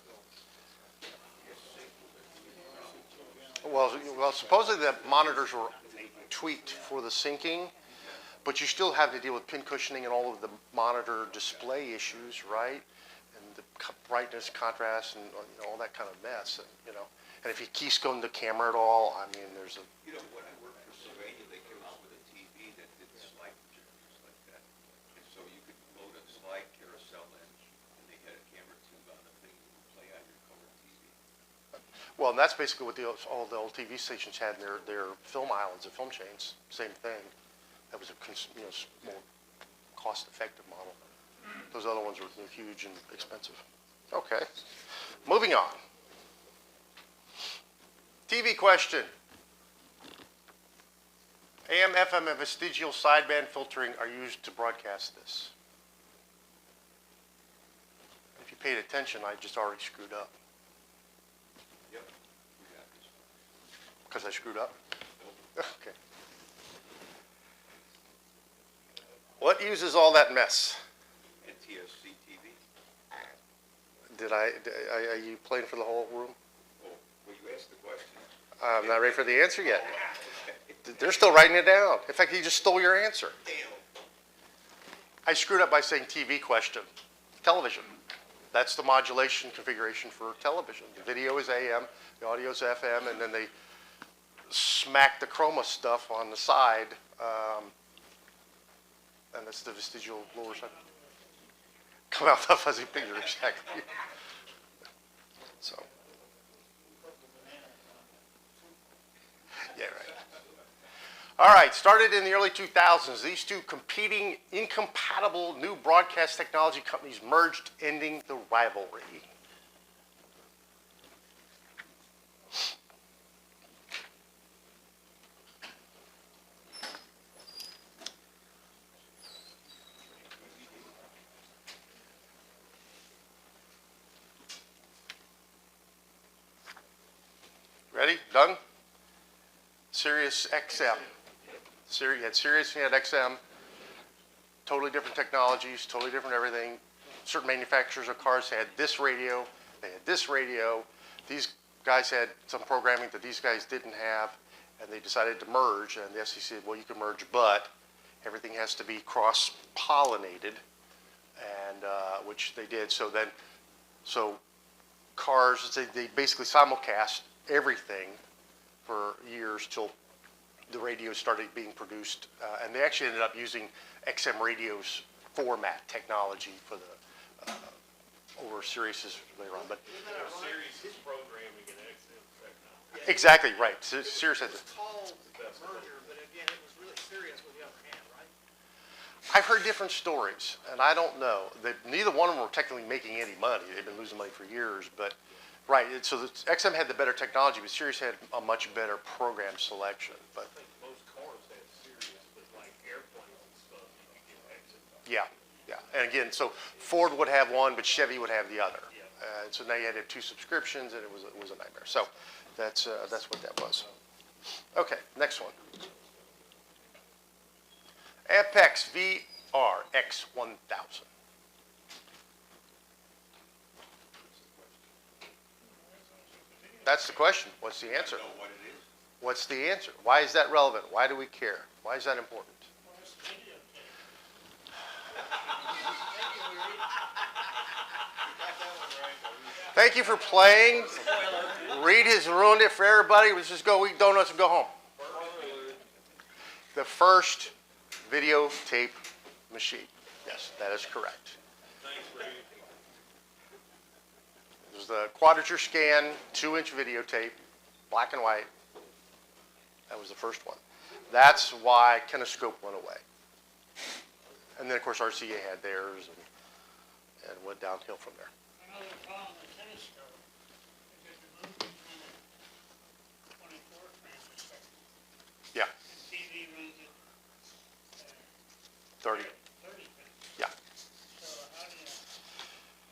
Speaker 1: Well, supposedly the monitors were tweaked for the syncing, But you still have to deal with pin cushioning and all of the monitor display issues, right? And the brightness, contrast, and all that kind of mess, And if you keystone the camera at all, I mean, there's a,
Speaker 6: You know, when I worked for Sylvania, they came out with a TV that did slide projectors like that. And so you could load a slide carousel in, and they had a camera tube on the thing that would play on your color TV.
Speaker 1: well, and that's basically what all the old TV stations had in their film islands and film chains. Same thing. That was a more cost-effective model. Those other ones were huge and expensive. Okay, moving on. TV question. AM, FM, and vestigial sideband filtering are used to broadcast this. If you paid attention, I just already screwed up.
Speaker 6: Yep, we got this.
Speaker 1: Because I screwed up? Okay. What uses all that mess?
Speaker 6: NTSC TV.
Speaker 1: Are you playing for the whole room?
Speaker 6: Oh, well, you asked the question.
Speaker 1: I'm not ready for the answer yet. They're still writing it down. In fact, he just stole your answer.
Speaker 6: Damn.
Speaker 1: I screwed up by saying TV question. Television. That's the modulation configuration for television. The video is AM, the audio is FM, and then they smack the chroma stuff on the side, and that's the vestigial lower side. Come out the fuzzy picture, exactly. So. Yeah, right. All right, started in the early 2000s. These two competing, incompatible new broadcast technology companies merged, ending the rivalry. Ready? Done? Sirius XM. You had Sirius, you had XM. Totally different technologies, totally different everything. Certain manufacturers of cars had this radio, they had this radio. These guys had some programming that these guys didn't have, and they decided to merge, and the FCC said, well, you can merge, but everything has to be cross-pollinated, and which they did. So cars, they basically simulcast everything for years till the radios started being produced, and they actually ended up using XM radios format technology for the over Sirius's later on. But
Speaker 7: Sirius programming and XM technology.
Speaker 1: exactly right. Sirius had
Speaker 2: It's called merger, but again, it was really serious with the upper hand, right?
Speaker 1: I've heard different stories, and I don't know. Neither one of them were technically making any money. They've been losing money for years, but right. So the XM had the better technology, but Sirius had a much better program selection. But
Speaker 7: I think most cars had Sirius, but like airplanes and stuff, you could get XM.
Speaker 1: yeah. And again, so Ford would have one, but Chevy would have the other. So now you had to have two subscriptions, and it was a nightmare. So that's what that was. Okay, next one. Ampex VR X1000. That's the question. What's the answer?
Speaker 6: I know what it is.
Speaker 1: What's the answer? Why is that relevant? Why do we care? Why is that important? Thank you for playing. Reed has ruined it for everybody. Let's just go eat donuts and go home. The first videotape machine. Yes, that is correct. It was the Quadrature Scan 2-inch videotape, black and white. That was the first one. That's why Kinescope went away. And then, of course, RCA had theirs and went downhill from there.
Speaker 3: Another problem with Kinescope is that the movie runs at 24 frames a second.
Speaker 1: Yeah,
Speaker 3: And TV runs at
Speaker 1: 30.
Speaker 3: 30 frames.
Speaker 1: Yeah.
Speaker 3: So how do you,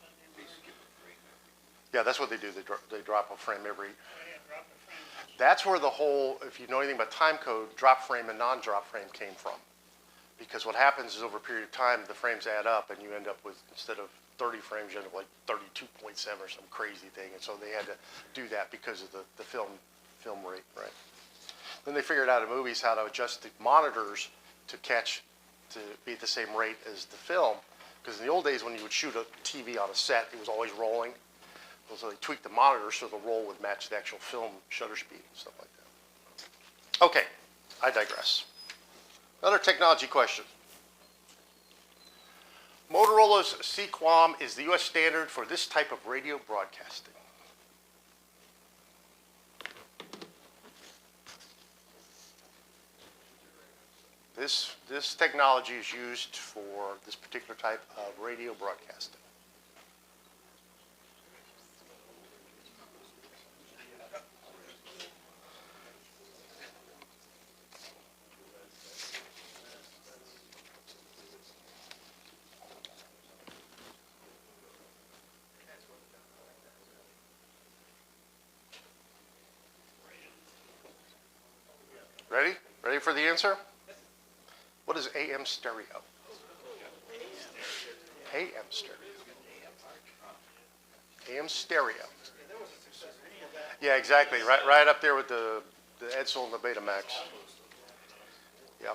Speaker 3: let them
Speaker 6: They
Speaker 3: merge?
Speaker 6: skip a frame, I think.
Speaker 1: Yeah, that's what they do. They drop a frame every.
Speaker 3: Oh, yeah, drop the frames.
Speaker 1: That's where the whole, if you know anything about time code, drop frame and non-drop frame came from. Because what happens is over a period of time, the frames add up, and you end up with, instead of 30 frames, you end up like 32.7 or some crazy thing. And so they had to do that because of the film rate, right? Then they figured out in movies how to adjust the monitors to catch to be at the same rate as the film. Because in the old days, when you would shoot a TV on a set, it was always rolling. So they tweaked the monitor so the roll would match the actual film shutter speed and stuff like that. Okay, I digress. Another technology question. Motorola's Sequam is the U.S. standard for this type of radio broadcasting. This technology is used for this particular type of radio broadcasting. Ready? Ready for the answer? What is AM stereo? AM stereo. AM stereo. Yeah, exactly. Right up there with the Edsel and the Betamax. Yeah.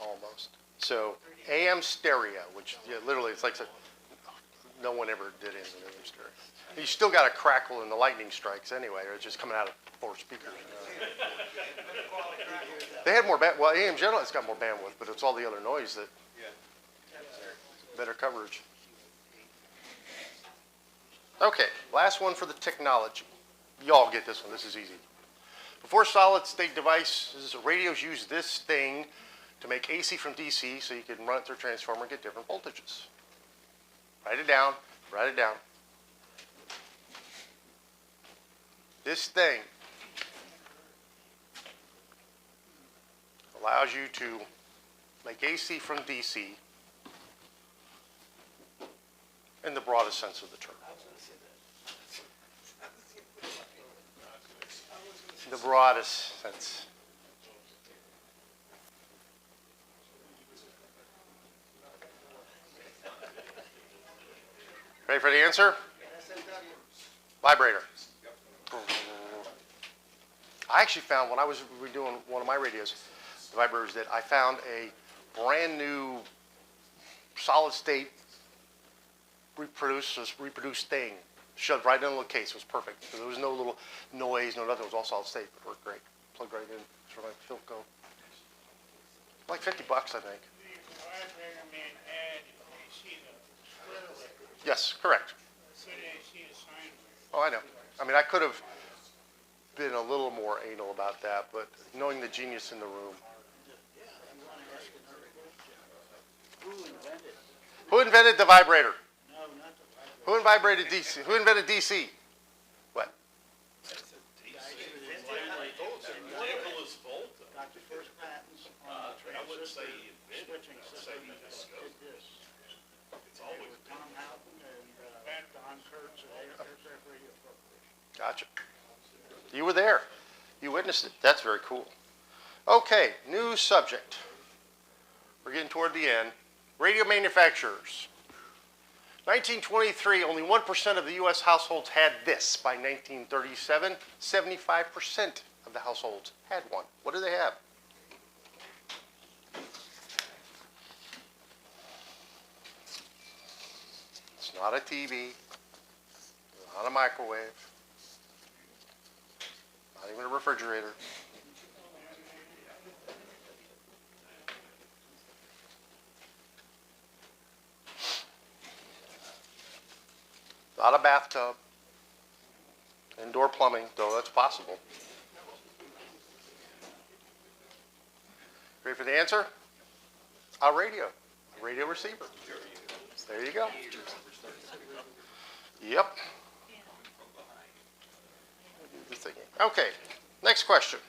Speaker 1: Almost. So AM stereo, which literally it's like no one ever did anything AM stereo. You still got a crackle in the lightning strikes anyway, or it's just coming out of 4 speakers. They had more well, AM generally it's got more bandwidth, but it's all the other noise that better coverage. Okay, last one for the technology. Y'all get this one. This is easy. Before solid-state devices, radios use this thing to make AC from DC, so you can run it through a transformer and get different voltages. Write it down. Write it down. This thing allows you to make AC from DC in the broadest sense of the term. In the broadest sense. Ready for the answer? Vibrator. I actually found when I was redoing one of my radios, the vibrators, that I found a brand new solid state reproduced thing shoved right into the case. It was perfect. So there was no little noise, no nothing. It was all solid state. It worked great. Plugged right in. Sort of like Philco. Like $50, I think.
Speaker 2: The vibrator man had AC the square wave.
Speaker 1: Yes, correct.
Speaker 2: Could AC a sine wave?
Speaker 1: Oh, I know. I mean, I could have been a little more anal about that, but knowing the genius in the room. Who invented the vibrator?
Speaker 3: No, not the vibrator.
Speaker 1: Who invented DC? Who invented DC? What?
Speaker 7: Nicholas Volta.
Speaker 3: Got the first patents on the
Speaker 7: I wouldn't say
Speaker 3: transistor
Speaker 7: he invented
Speaker 3: switching
Speaker 7: it, I'd say
Speaker 3: system
Speaker 7: he
Speaker 3: that
Speaker 7: discovered
Speaker 3: did
Speaker 7: it.
Speaker 3: this.
Speaker 7: It's always
Speaker 3: With Tom Houghton and Don Kurtz and Aircraft Radio Corporation.
Speaker 1: Gotcha. You were there. You witnessed it. That's very cool. Okay, new subject. We're getting toward the end. Radio manufacturers. 1923, only 1% of the U.S. households had this. By 1937, 75% of the households had one. What do they have? It's not a TV, not a microwave, not even a refrigerator. Not a bathtub. Indoor plumbing, though that's possible. Ready for the answer? A radio. A radio receiver. There you go. Yep. Okay, next question.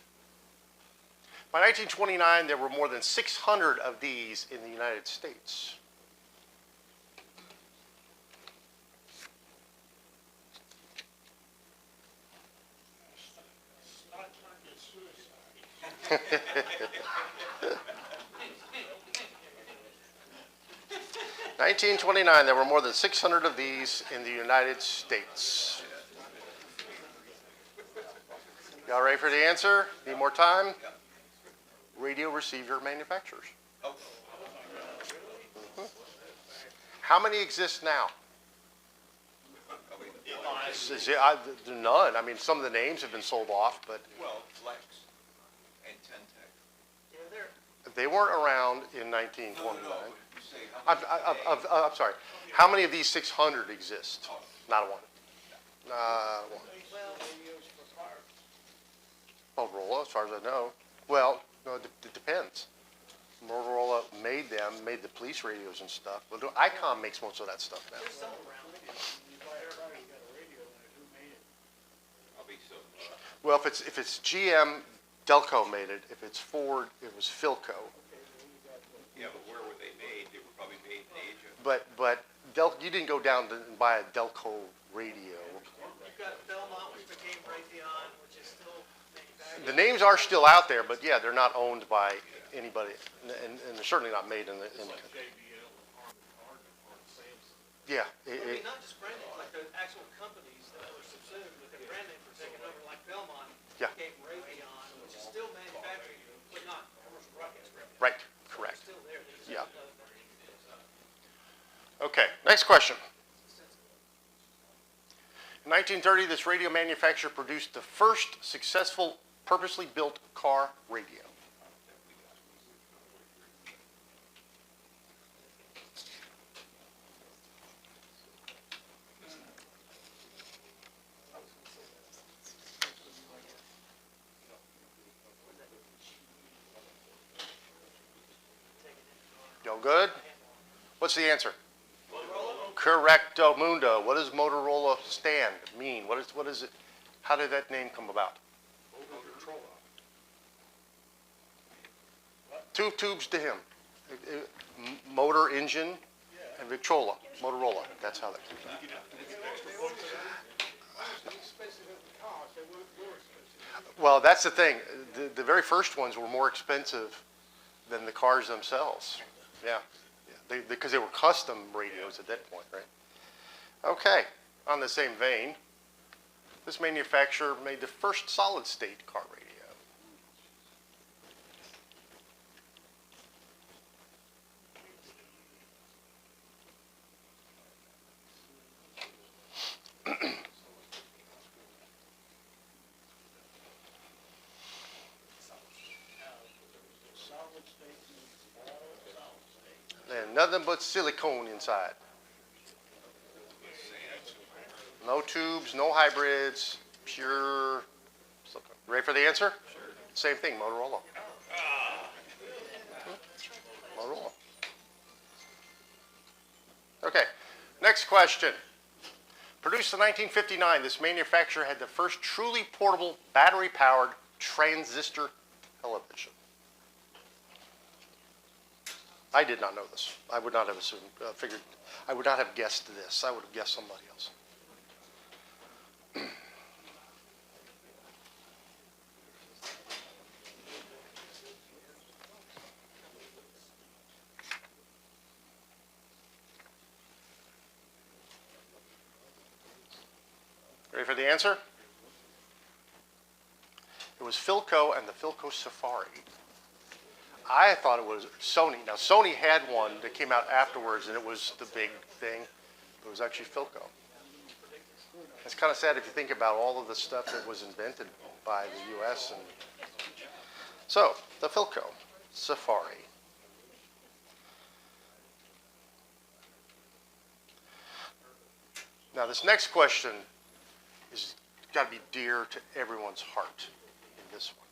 Speaker 1: By 1929, there were more than 600 of these in the United States.
Speaker 2: Not turned to suicide.
Speaker 1: 1929, there were more than 600 of these in the United States. Y'all ready for the answer? Need more time? Radio receiver manufacturers.
Speaker 6: Oh,
Speaker 1: How many exist now? None. I mean, some of the names have been sold off, but
Speaker 6: Well, Flex and Tentec.
Speaker 4: Yeah, they're,
Speaker 1: they weren't around in
Speaker 6: No,
Speaker 1: 1929.
Speaker 6: no, but you say how many today?
Speaker 1: I'm sorry. How many of these 600 exist? Not one. One.
Speaker 4: well,
Speaker 3: Radios for cars.
Speaker 1: Motorola, as far as I know. Well, no, it depends. Motorola made the police radios and stuff. But Icom makes most of that stuff now.
Speaker 4: there's some around.
Speaker 3: You buy a car, you got a radio in it, who made it?
Speaker 6: Probably some,
Speaker 1: Well, if it's GM, Delco made it. If it's Ford, it was Philco.
Speaker 6: yeah, but where were they made? They were probably made in Asia.
Speaker 1: But you didn't go down and buy a Delco radio.
Speaker 4: You've got Belmont, which became Raytheon, which is still manufactured.
Speaker 1: The names are still out there, but yeah, they're not owned by anybody, and they're certainly not made in the.
Speaker 7: JBL and Harman, Samson.
Speaker 1: Yeah,
Speaker 4: I mean, not just brand names, like the actual companies that were subsumed, but their brand names were taken over, like Belmont
Speaker 1: Yeah.
Speaker 4: became Raytheon, which is still manufacturing, but not commercial broadcast revenue.
Speaker 1: right, correct.
Speaker 4: It's still there, they just
Speaker 1: Yeah.
Speaker 4: have another brand.
Speaker 1: Okay, next question. In 1930, this radio manufacturer produced the first successful purposely built car radio. Y'all good? What's the answer? Correcto mundo. What does Motorola mean? What is it? How did that name come about? Two tubes to him. Motor, engine, and Victrola. Motorola. That's how that came about. Well, that's the thing. The very first ones were more expensive than the cars themselves. Yeah. Because they were custom radios at that point, right? Okay, on the same vein, this manufacturer made the first solid-state car radio.
Speaker 3: Solid state means all solid state.
Speaker 1: And nothing but silicone inside. No tubes, no hybrids, pure silicone. Ready for the answer? Sure. Same thing, Motorola. Motorola. Okay, next question. Produced in 1959, this manufacturer had the first truly portable, battery-powered transistor television. I did not know this. I would not have assumed, figured, I would not have guessed this. I would have guessed somebody else. Ready for the answer? It was Philco and the Philco Safari. I thought it was Sony. Now, Sony had one that came out afterwards, and it was the big thing. It was actually Philco. It's kind of sad if you think about all of the stuff that was invented by the U.S. And so, the Philco Safari. Now, this next question is got to be dear to everyone's heart in this one.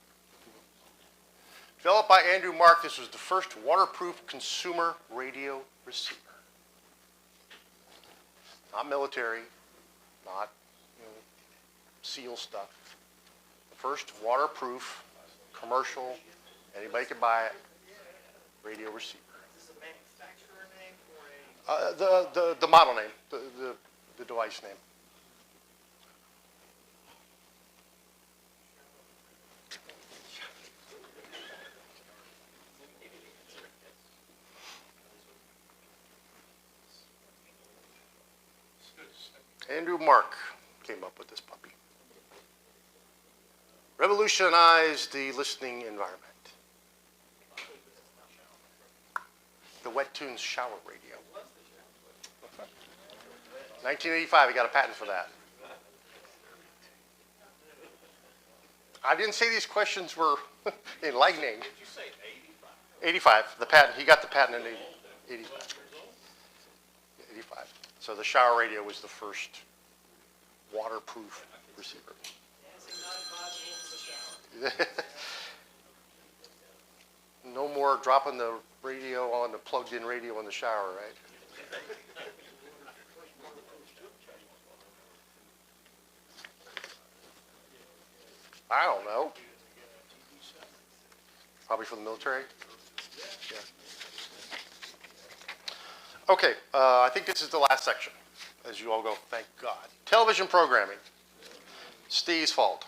Speaker 1: Developed by Andrew Mark, this was the first waterproof consumer radio receiver. Not military, not SEAL stuff. The first waterproof, commercial, anybody could buy it, radio receiver.
Speaker 4: Is this a manufacturer name or a?
Speaker 1: The model name, the device name. Andrew Mark came up with this puppy. Revolutionized the listening environment. The Wet Tunes shower radio. 1985, he got a patent for that. I didn't say these questions were enlightening.
Speaker 7: Did you say 85?
Speaker 1: 85, the patent, he got the patent in 85. 85. So the shower radio was the first waterproof receiver.
Speaker 4: Dancing not advisable in the shower.
Speaker 1: No more dropping the radio on the plugged-in radio in the shower, right? I don't know. Probably for the military? Yeah. Okay, I think this is the last section. As you all go, thank God. Television programming. Steve's fault.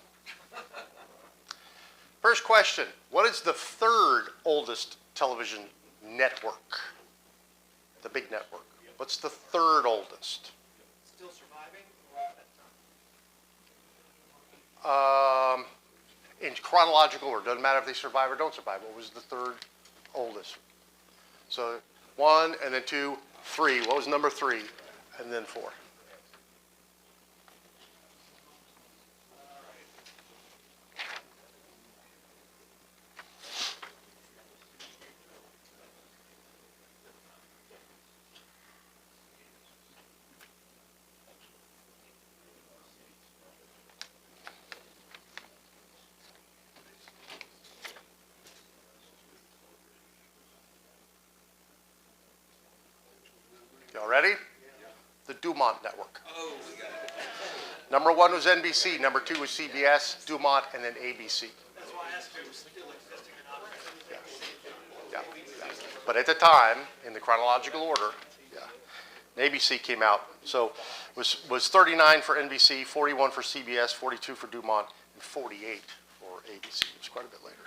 Speaker 1: First question, what is the third oldest television network? The big network. What's the third oldest?
Speaker 4: Still surviving or at that time?
Speaker 1: In chronological order, doesn't matter if they survive or don't survive. What was the third oldest? So 1, and then 2, 3. What was number 3? And then 4. Y'all ready? The Dumont Network.
Speaker 6: Oh, we got it.
Speaker 1: Number 1 was NBC, number 2 was CBS, Dumont, and then ABC.
Speaker 4: That's why I asked if it was still existing or not.
Speaker 1: Yeah. But at the time, in the chronological order, ABC came out. So was 39 for NBC, 41 for CBS, 42 for Dumont, and 48 for ABC. It was quite a bit later.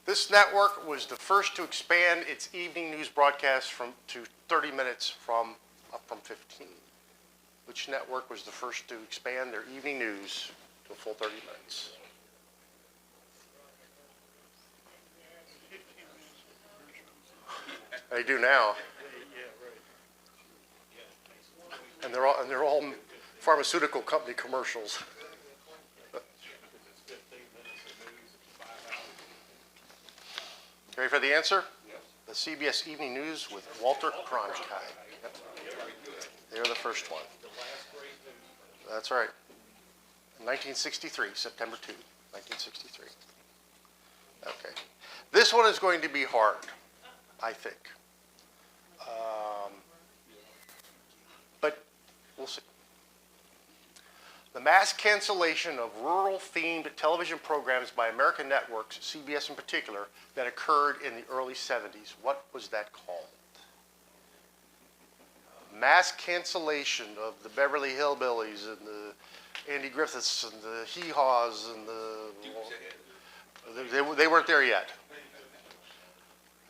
Speaker 1: This network was the first to expand its evening news broadcast to 30 minutes up from 15. Which network was the first to expand their evening news to a full 30 minutes? They do now. And they're all pharmaceutical company commercials. Ready for the answer? The CBS Evening News with Walter Cronkite. Yep. They were the first one. That's right. 1963, September 2, 1963. Okay. This one is going to be hard, I think. But we'll see. The mass cancellation of rural-themed television programs by American networks, CBS in particular, that occurred in the early 70s. What was that called? Mass cancellation of the Beverly Hillbillies and the Andy Griffiths and the Hee-Haws and they weren't there yet.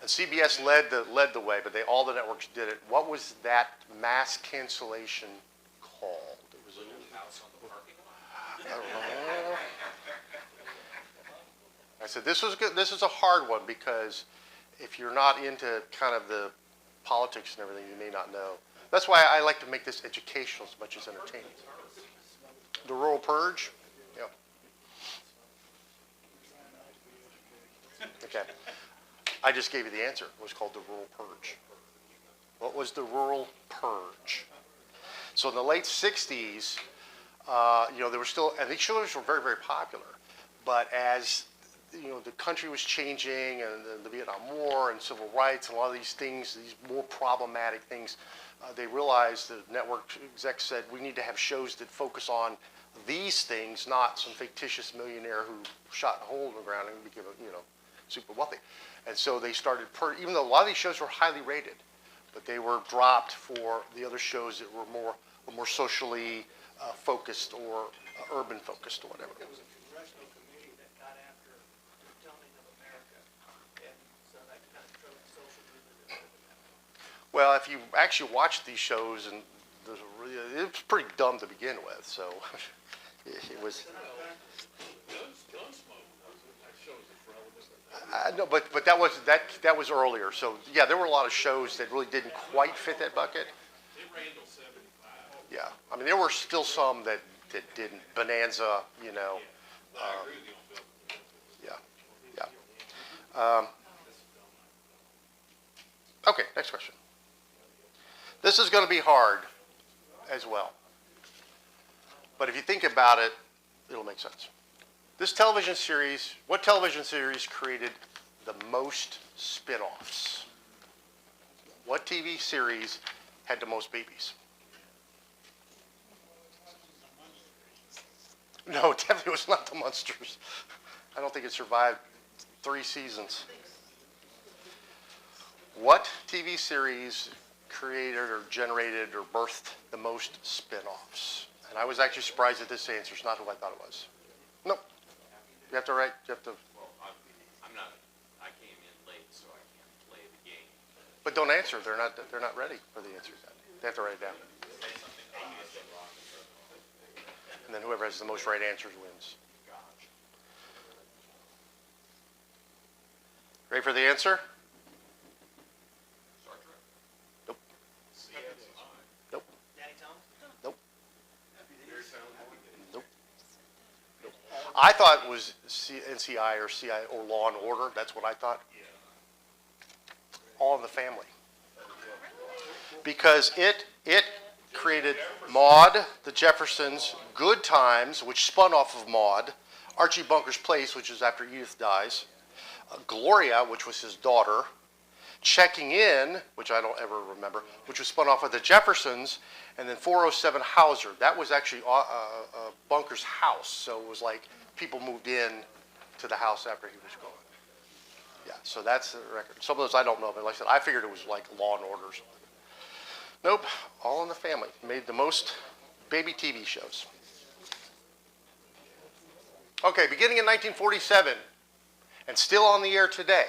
Speaker 1: And CBS led the way, but all the networks did it. What was that mass cancellation called? It was I don't know. I said this was good. This is a hard one because if you're not into kind of the politics and everything, you may not know. That's why I like to make this educational as much as entertaining. The Rural Purge? Yeah. Okay. I just gave you the answer. It was called the Rural Purge. What was the Rural Purge? So in the late 60s, there were still, and these shows were very, very popular. But as, the country was changing and the Vietnam War and civil rights and a lot of these things, these more problematic things, they realized, the network execs said, we need to have shows that focus on these things, not some fictitious millionaire who shot a hole in the ground and became, super wealthy. And so they started, even though a lot of these shows were highly rated, but they were dropped for the other shows that were more socially focused or urban focused or whatever.
Speaker 4: There was a congressional committee that got after the telling of America, and so that kind of drove social movement.
Speaker 1: Well, if you actually watch these shows, and it was pretty dumb to begin with, so it was.
Speaker 7: Gunsmoke, that shows its relevance.
Speaker 1: No, but that was earlier. So, yeah, there were a lot of shows that really didn't quite fit that bucket.
Speaker 7: It ran till 75.
Speaker 1: Yeah, I mean, there were still some that didn't. Bonanza, you know,
Speaker 7: I agree with you on Bill.
Speaker 1: yeah, yeah. Okay, next question. This is going to be hard as well. But if you think about it, it'll make sense. This television series, what television series created the most spin-offs? What TV series had the most babies? No, it definitely was not the Munsters. I don't think it survived 3 seasons. What TV series created or generated or birthed the most spin-offs? And I was actually surprised that this answer is not who I thought it was. Nope. You have to write, you have to,
Speaker 7: Well, I'm not, I came in late, so I can't play the game.
Speaker 1: but don't answer. They're not ready for the answers yet. They have to write it down. And then whoever has the most right answers wins. Ready for the answer?
Speaker 7: Star Trek?
Speaker 1: Nope. Nope.
Speaker 4: Danny Tom?
Speaker 1: Nope. Nope. Nope. I thought it was NCI or CI or Law and Order. That's what I thought. All in the Family. Because it created Maude, The Jeffersons, Good Times, which spun off of Maude, Archie Bunker's Place, which is after Edith dies, Gloria, which was his daughter, Checking In, which I don't ever remember, which was spun off of The Jeffersons, and then 407 Hauser. That was actually Bunker's house, so it was like people moved in to the house after he was gone. Yeah, so that's the record. Some of those I don't know, but like I said, I figured it was like Law and Order or something. Nope, All in the Family. Made the most baby TV shows. Okay, beginning in 1947, and still on the air today,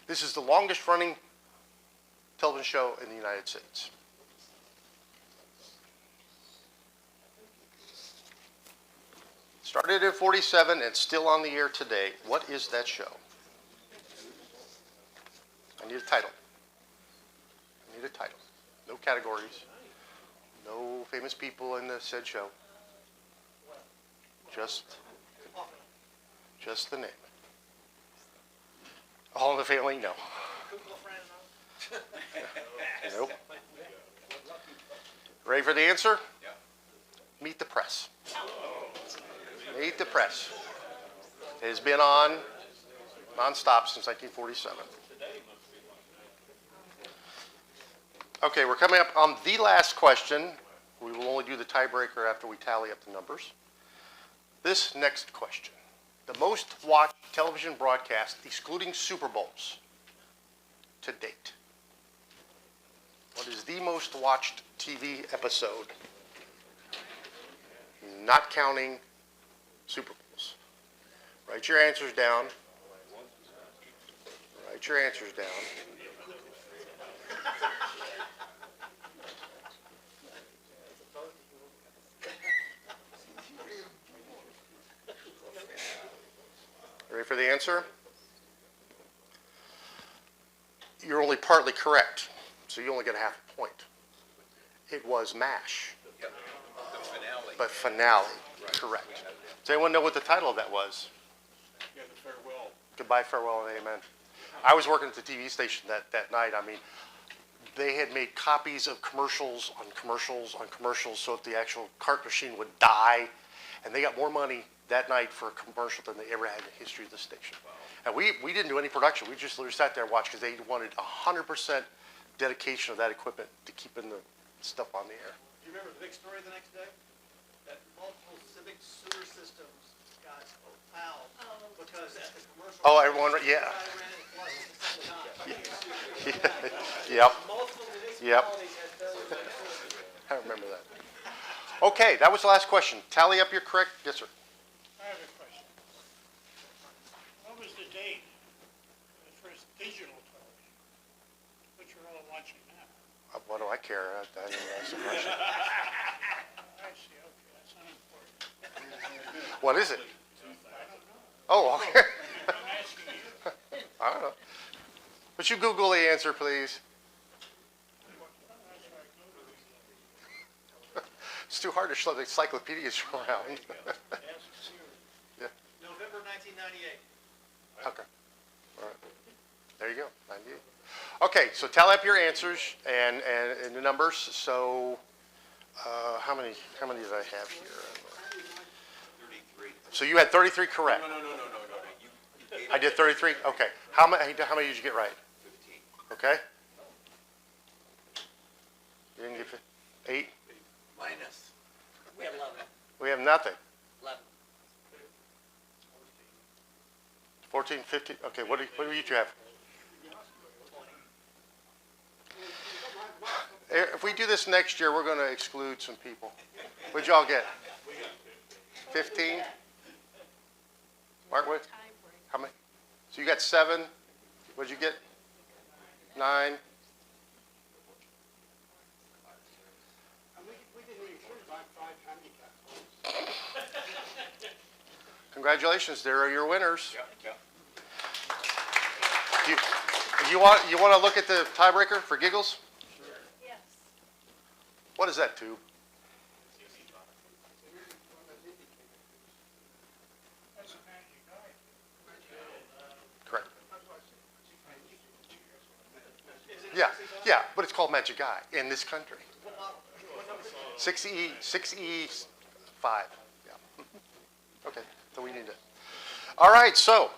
Speaker 1: this is the longest running television show in the United States. Started in 47 and still on the air today. What is that show? I need a title. I need a title. No categories. No famous people in the said show. Just the name. All in the Family? No. Nope. Ready for the answer?
Speaker 6: Yeah.
Speaker 1: Meet the Press. Meet the Press. It has been on nonstop since 1947. Okay, we're coming up on the last question. We will only do the tiebreaker after we tally up the numbers. This next question. The most watched television broadcast, excluding Super Bowls, to date. What is the most watched TV episode? Not counting Super Bowls. Write your answers down. Write your answers down. Ready for the answer? You're only partly correct, so you only get a half a point. It was MASH,
Speaker 6: Yep. The finale.
Speaker 1: but finale, correct. Does anyone know what the title of that was?
Speaker 3: Yeah, the farewell.
Speaker 1: Goodbye, farewell, and amen. I was working at the TV station that night. I mean, they had made copies of commercials on commercials on commercials, so if the actual cart machine would die, and they got more money that night for a commercial than they ever had in the history of the station. And we didn't do any production. We just literally sat there and watched because they wanted 100% dedication of that equipment to keeping the stuff on the air.
Speaker 4: Do you remember the big story the next day? That multiple civic sewer systems got fouled because at the commercial.
Speaker 1: Oh, everyone, yeah.
Speaker 4: Guy ran and flushed the single time.
Speaker 1: Yep,
Speaker 4: Multiple municipalities had failure.
Speaker 1: I remember that. Okay, that was the last question. Tally up your correct, yes, sir.
Speaker 3: I have a question. What was the date of the first digital television, which you're all watching now?
Speaker 1: What do I care? I didn't ask the question.
Speaker 3: I see, okay, that's unimportant.
Speaker 1: What is it?
Speaker 3: I don't know.
Speaker 1: Oh, okay.
Speaker 3: I'm asking you.
Speaker 1: I don't know. Would you Google the answer, please? It's too hard to show the encyclopedias around. Yeah,
Speaker 4: November 1998.
Speaker 1: okay. All right. There you go, 98. Okay, so tally up your answers and the numbers. So, how many did I have here?
Speaker 6: 33.
Speaker 1: So you had 33 correct.
Speaker 6: No. You gave
Speaker 1: I did 33? Okay. How many did you get right?
Speaker 6: 15.
Speaker 1: Okay. You didn't get 8?
Speaker 5: Minus.
Speaker 4: We have 11.
Speaker 1: We have nothing.
Speaker 4: 11.
Speaker 1: 14, 15? Okay, what do you have? If we do this next year, we're going to exclude some people. What'd y'all get? 15? Mark, what? How many? So you got 7. What'd you get? 9. Congratulations, there are your winners.
Speaker 6: Yeah.
Speaker 1: You want to look at the tiebreaker for giggles?
Speaker 8: Yes.
Speaker 1: What is that tube? Correct. Yeah, but it's called Magic Eye in this country. 6E5. Yeah. Okay, so we need to. All right, so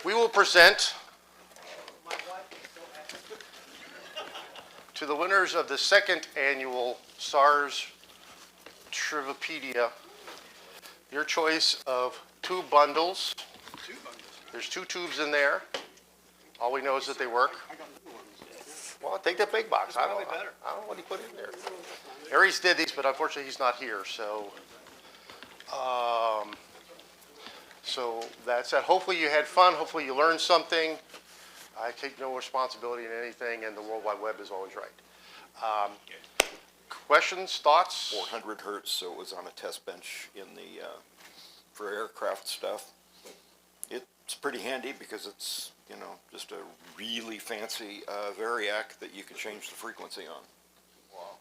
Speaker 1: we will present to the winners of the second annual SARS Trivipedia your choice of 2 bundles. There's 2 tubes in there. All we know is that they work. Well, take the big box. I don't know what he put in there. Aries did these, but unfortunately he's not here. So that's that. Hopefully you had fun. Hopefully you learned something. I take no responsibility in anything, and the World Wide Web is always right. Questions, thoughts?
Speaker 9: 400 hertz, so it was on a test bench in the for aircraft stuff. It's pretty handy because it's, you know, just a really fancy variac that you can change the frequency on. Wow.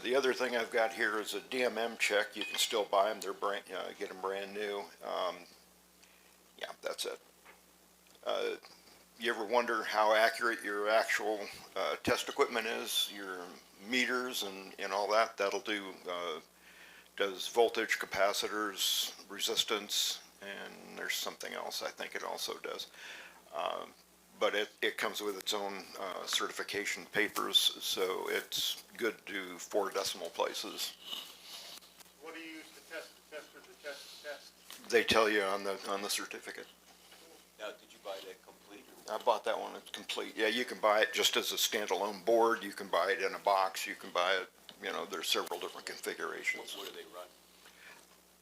Speaker 9: The other thing I've got here is a DMM check. You can still buy them. They're get them brand new. Yeah, that's it. You ever wonder how accurate your actual test equipment is, your meters and all that? That'll do, does voltage, capacitors, resistance, and there's something else I think it also does. But it comes with its own certification papers, so it's good to do 4 decimal places.
Speaker 3: What do you use to test the tester to test the test?
Speaker 9: They tell you on the certificate.
Speaker 6: Now, did you buy that complete?
Speaker 9: I bought that one, it's complete. Yeah, you can buy it just as a standalone board, you can buy it in a box, you can buy it, you know, there's several different configurations.
Speaker 6: What do they run?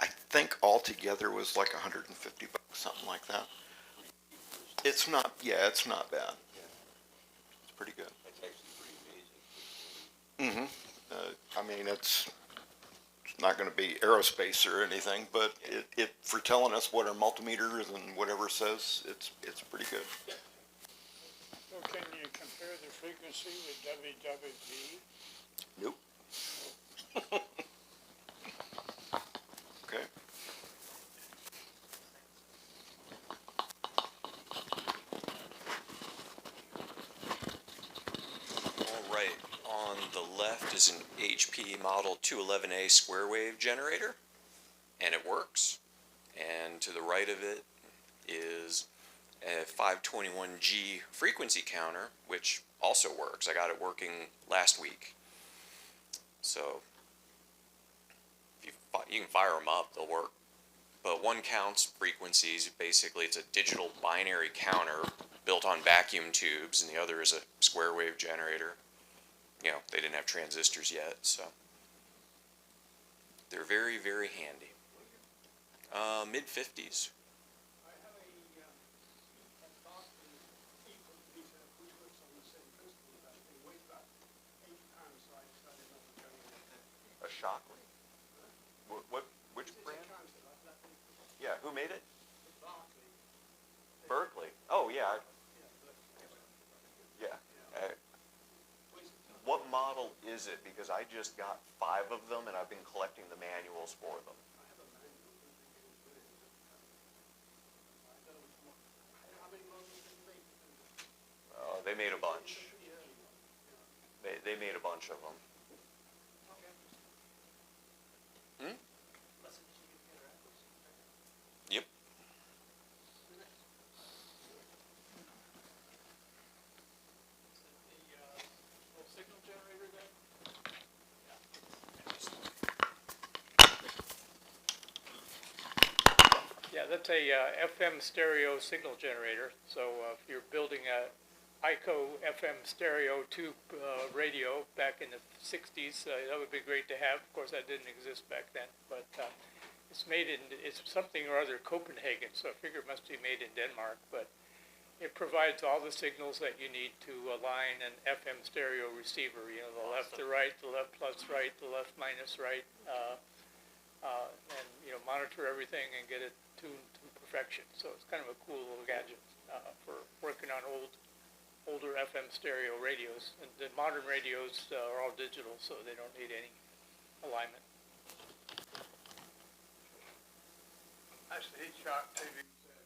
Speaker 9: I think altogether was like $150, something like that. It's not, yeah, it's not bad. It's pretty good.
Speaker 6: That's actually pretty amazing.
Speaker 9: I mean, it's not going to be aerospace or anything, but it for telling us what our multimeters and whatever says, it's pretty good.
Speaker 3: So can you compare the frequency with WWV?
Speaker 9: Nope. Okay.
Speaker 10: All right, on the left is an HP Model 211A square wave generator, and it works. And to the right of it is a 521G frequency counter, which also works. I got it working last week. So if you can fire them up, they'll work. But one counts frequencies. Basically, it's a digital binary counter built on vacuum tubes, and the other is a square wave generator. You know, they didn't have transistors yet, so they're very, very handy. Mid-50s.
Speaker 2: I have a box that is equal to these we put on the same crystal, but they weigh about 8 pounds, so I decided not to go with it.
Speaker 10: A Shockley? Which
Speaker 2: It's a
Speaker 10: brand?
Speaker 2: concept. I've got
Speaker 11: is it? Because I just got 5 of them and I've been collecting the manuals for them. They made a bunch. They made a bunch of them. Hmm? Yep.
Speaker 2: Little signal generator then? Yeah, that's a FM stereo signal generator. So if you're building a ICO FM stereo tube radio back in the 60s, that would be great to have. Of course, that didn't exist back then, but it's something or other Copenhagen, so I figure it must be made in Denmark, but it provides all the signals that you need to align an FM stereo receiver, you know, the left to right, the left plus right, the left minus right, and, you know, monitor everything and get it tuned to perfection. So it's kind of a cool little gadget for working on older FM stereo radios. And the modern radios are all digital, so they don't need any alignment.
Speaker 12: That's the Hitchcock TV set.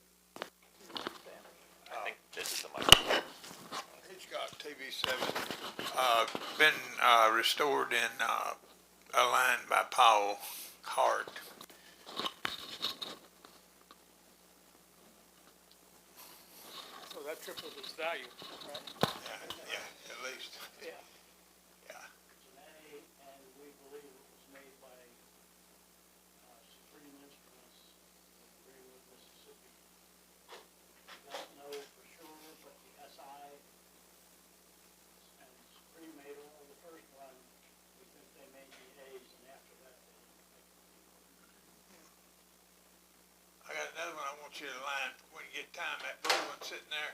Speaker 11: I think this is the microphone.
Speaker 12: Hitchcock TV7, been restored and aligned by Paul Hart.
Speaker 2: So that triples its value, right?
Speaker 12: Yeah, at least.
Speaker 2: Yeah.
Speaker 12: Yeah.
Speaker 3: It's an A, and we believe it was made by Supreme Instruments in Greenwood, Mississippi. We don't know for sure, but the SI and Supreme made all the first one. We think they made the A's, and after that, they didn't make them.
Speaker 12: I got another one I want you to line when you get time, that blue one sitting there.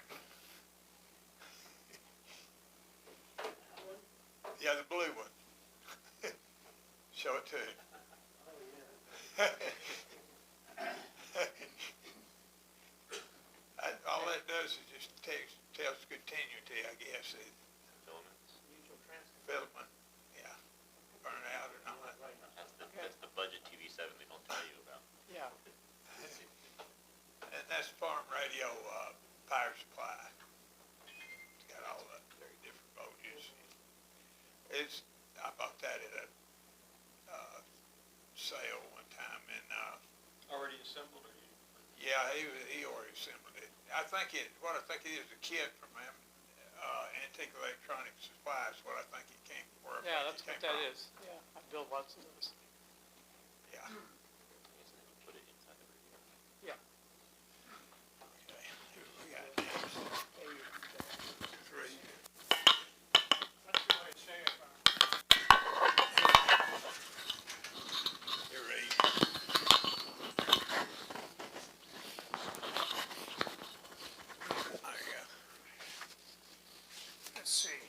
Speaker 12: Yeah, the blue one. Show it to him. All that does is just tells continuity, I guess. Filament, yeah. Burn out or not.
Speaker 7: That's the budget TV7 they don't tell you about.
Speaker 2: Yeah.
Speaker 12: And that's farm radio, power supply. It's got all the very different voltages. I bought that at a, sale one time and,
Speaker 5: Already assembled, or you?
Speaker 12: yeah, he already assembled it. What I think it is, a kit from Antique Electronic Supplies, what I think it came from.
Speaker 2: Yeah, that's what that is. Yeah, I built lots of those.
Speaker 12: Yeah.
Speaker 7: Put it inside the radio.
Speaker 2: Yeah.
Speaker 12: Okay, we got next. Three.
Speaker 2: Let's see what it's saying.
Speaker 12: You're eight. There you go.
Speaker 2: Let's see.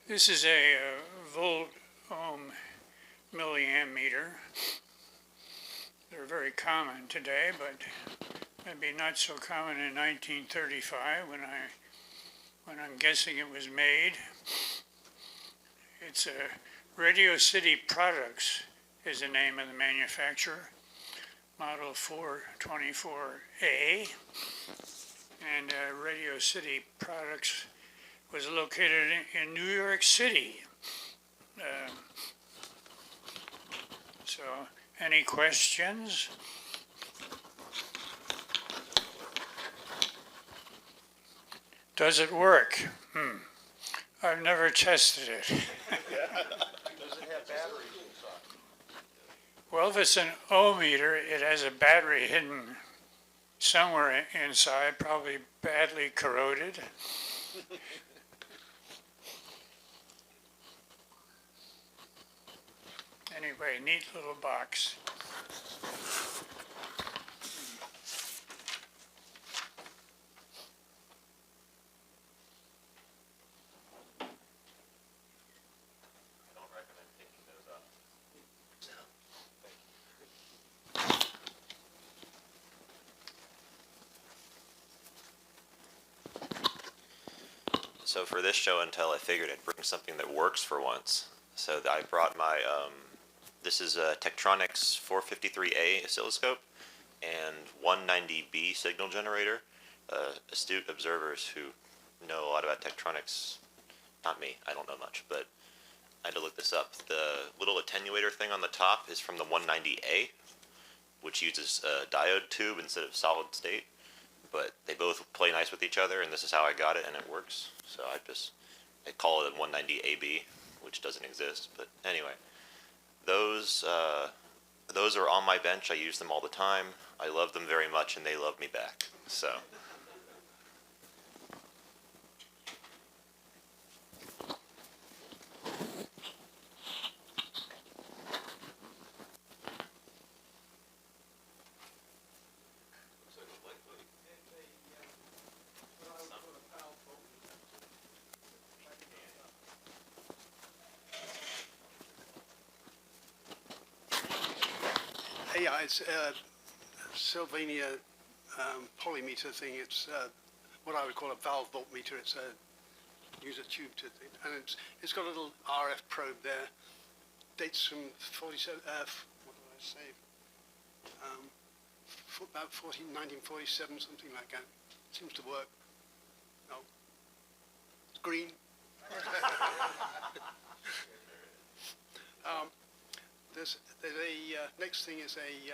Speaker 2: This is a volt ohm milliamp meter. They're very common today, but maybe not so common in 1935 when I'm guessing it was made. It's a Radio City Products is the name of the manufacturer, model 424A, and Radio City Products was located in New York City. So, any questions? Does it work? I've never tested it.
Speaker 5: Does it have batteries inside?
Speaker 2: Well, if it's an O-meter, it has a battery hidden somewhere inside, probably badly corroded. Anyway, neat little box.
Speaker 7: I don't recommend picking those up.
Speaker 11: So for this show and tell, I figured I'd bring something that works for once. So I brought my, this is a Tektronix 453A oscilloscope and 190B signal generator. Astute observers who know a lot about Tektronix, not me, I don't know much, but I had to look this up. The little attenuator thing on the top is from the 190A, which uses a diode tube instead of solid state. But they both play nice with each other, and this is how I got it, and it works. So I call it a 190AB, which doesn't exist. But anyway, those are on my bench. I use them all the time. I love them very much, and they love me back. So.
Speaker 3: Yeah, it's Sylvania polymeter thing. It's what I would call a valve voltmeter. It's a use a tube to it, and it's got a little RF probe there. Dates from 47. What did I say? About 1947, something like that. Seems to work. No, it's green. There's a next thing is a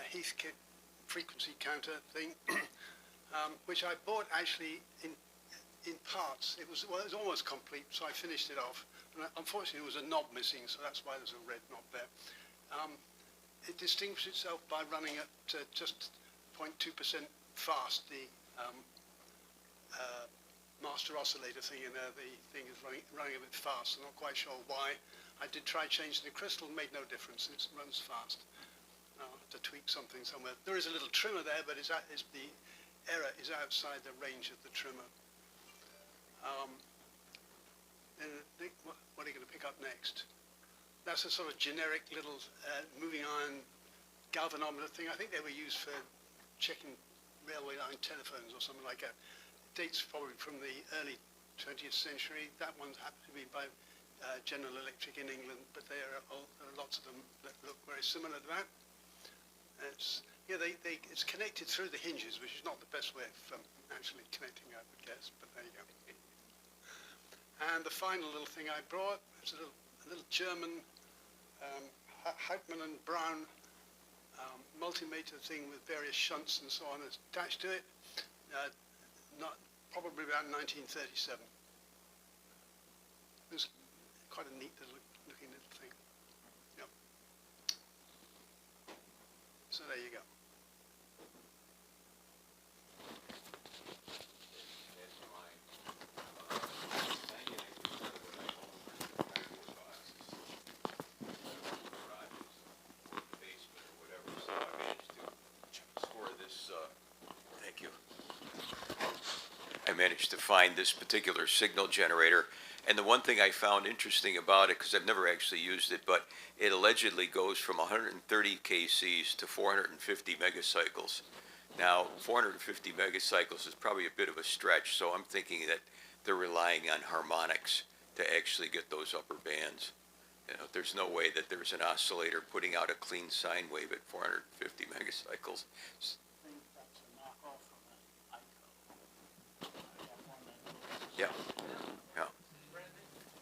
Speaker 3: Heathkit frequency counter thing, which I bought actually in parts. It was almost complete, so I finished it off. And unfortunately, there was a knob missing, so that's why there's a red knob there. It distinguishes itself by running at just 0.2% fast. The master oscillator thing in there, the thing is running a bit fast. I'm not quite sure why. I did try changing the crystal, made no difference. It runs fast. I'll have to tweak something somewhere. There is a little trimmer there, but the error is outside the range of the trimmer. Then what are you going to pick up next? That's a sort of generic little moving iron galvanometer thing. I think they were used for checking railway line telephones or something like that. It dates probably from the early 20th century. That one happened to be by General Electric in England, but there are lots of them that look very similar to that. It's connected through the hinges, which is not the best way of actually connecting, I would guess, but there you go. And the final little thing I brought is a little German Hauptmann and Brown multimeter thing with various shunts and so on attached to it. Probably around 1937. It was quite a neat looking little thing. Yep. So there you go.
Speaker 6: Thank you. I managed to find this particular signal generator, and the one thing I found interesting about it, because I've never actually used it, but it allegedly goes from 130 kcs to 450 megacycles. Now, 450 megacycles is probably a bit of a stretch, so I'm thinking that they're relying on harmonics to actually get those upper bands. You know, there's no way that there's an oscillator putting out a clean sine wave at 450 megacycles.
Speaker 3: I think that's a knockoff from an ICO. I have one that
Speaker 6: Yeah, yeah.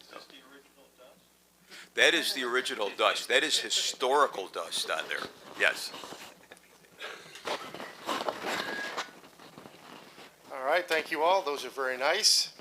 Speaker 4: Is this the original dust?
Speaker 6: That is the original dust. That is historical dust on there. Yes.
Speaker 1: All right, thank you all. Those are very nice.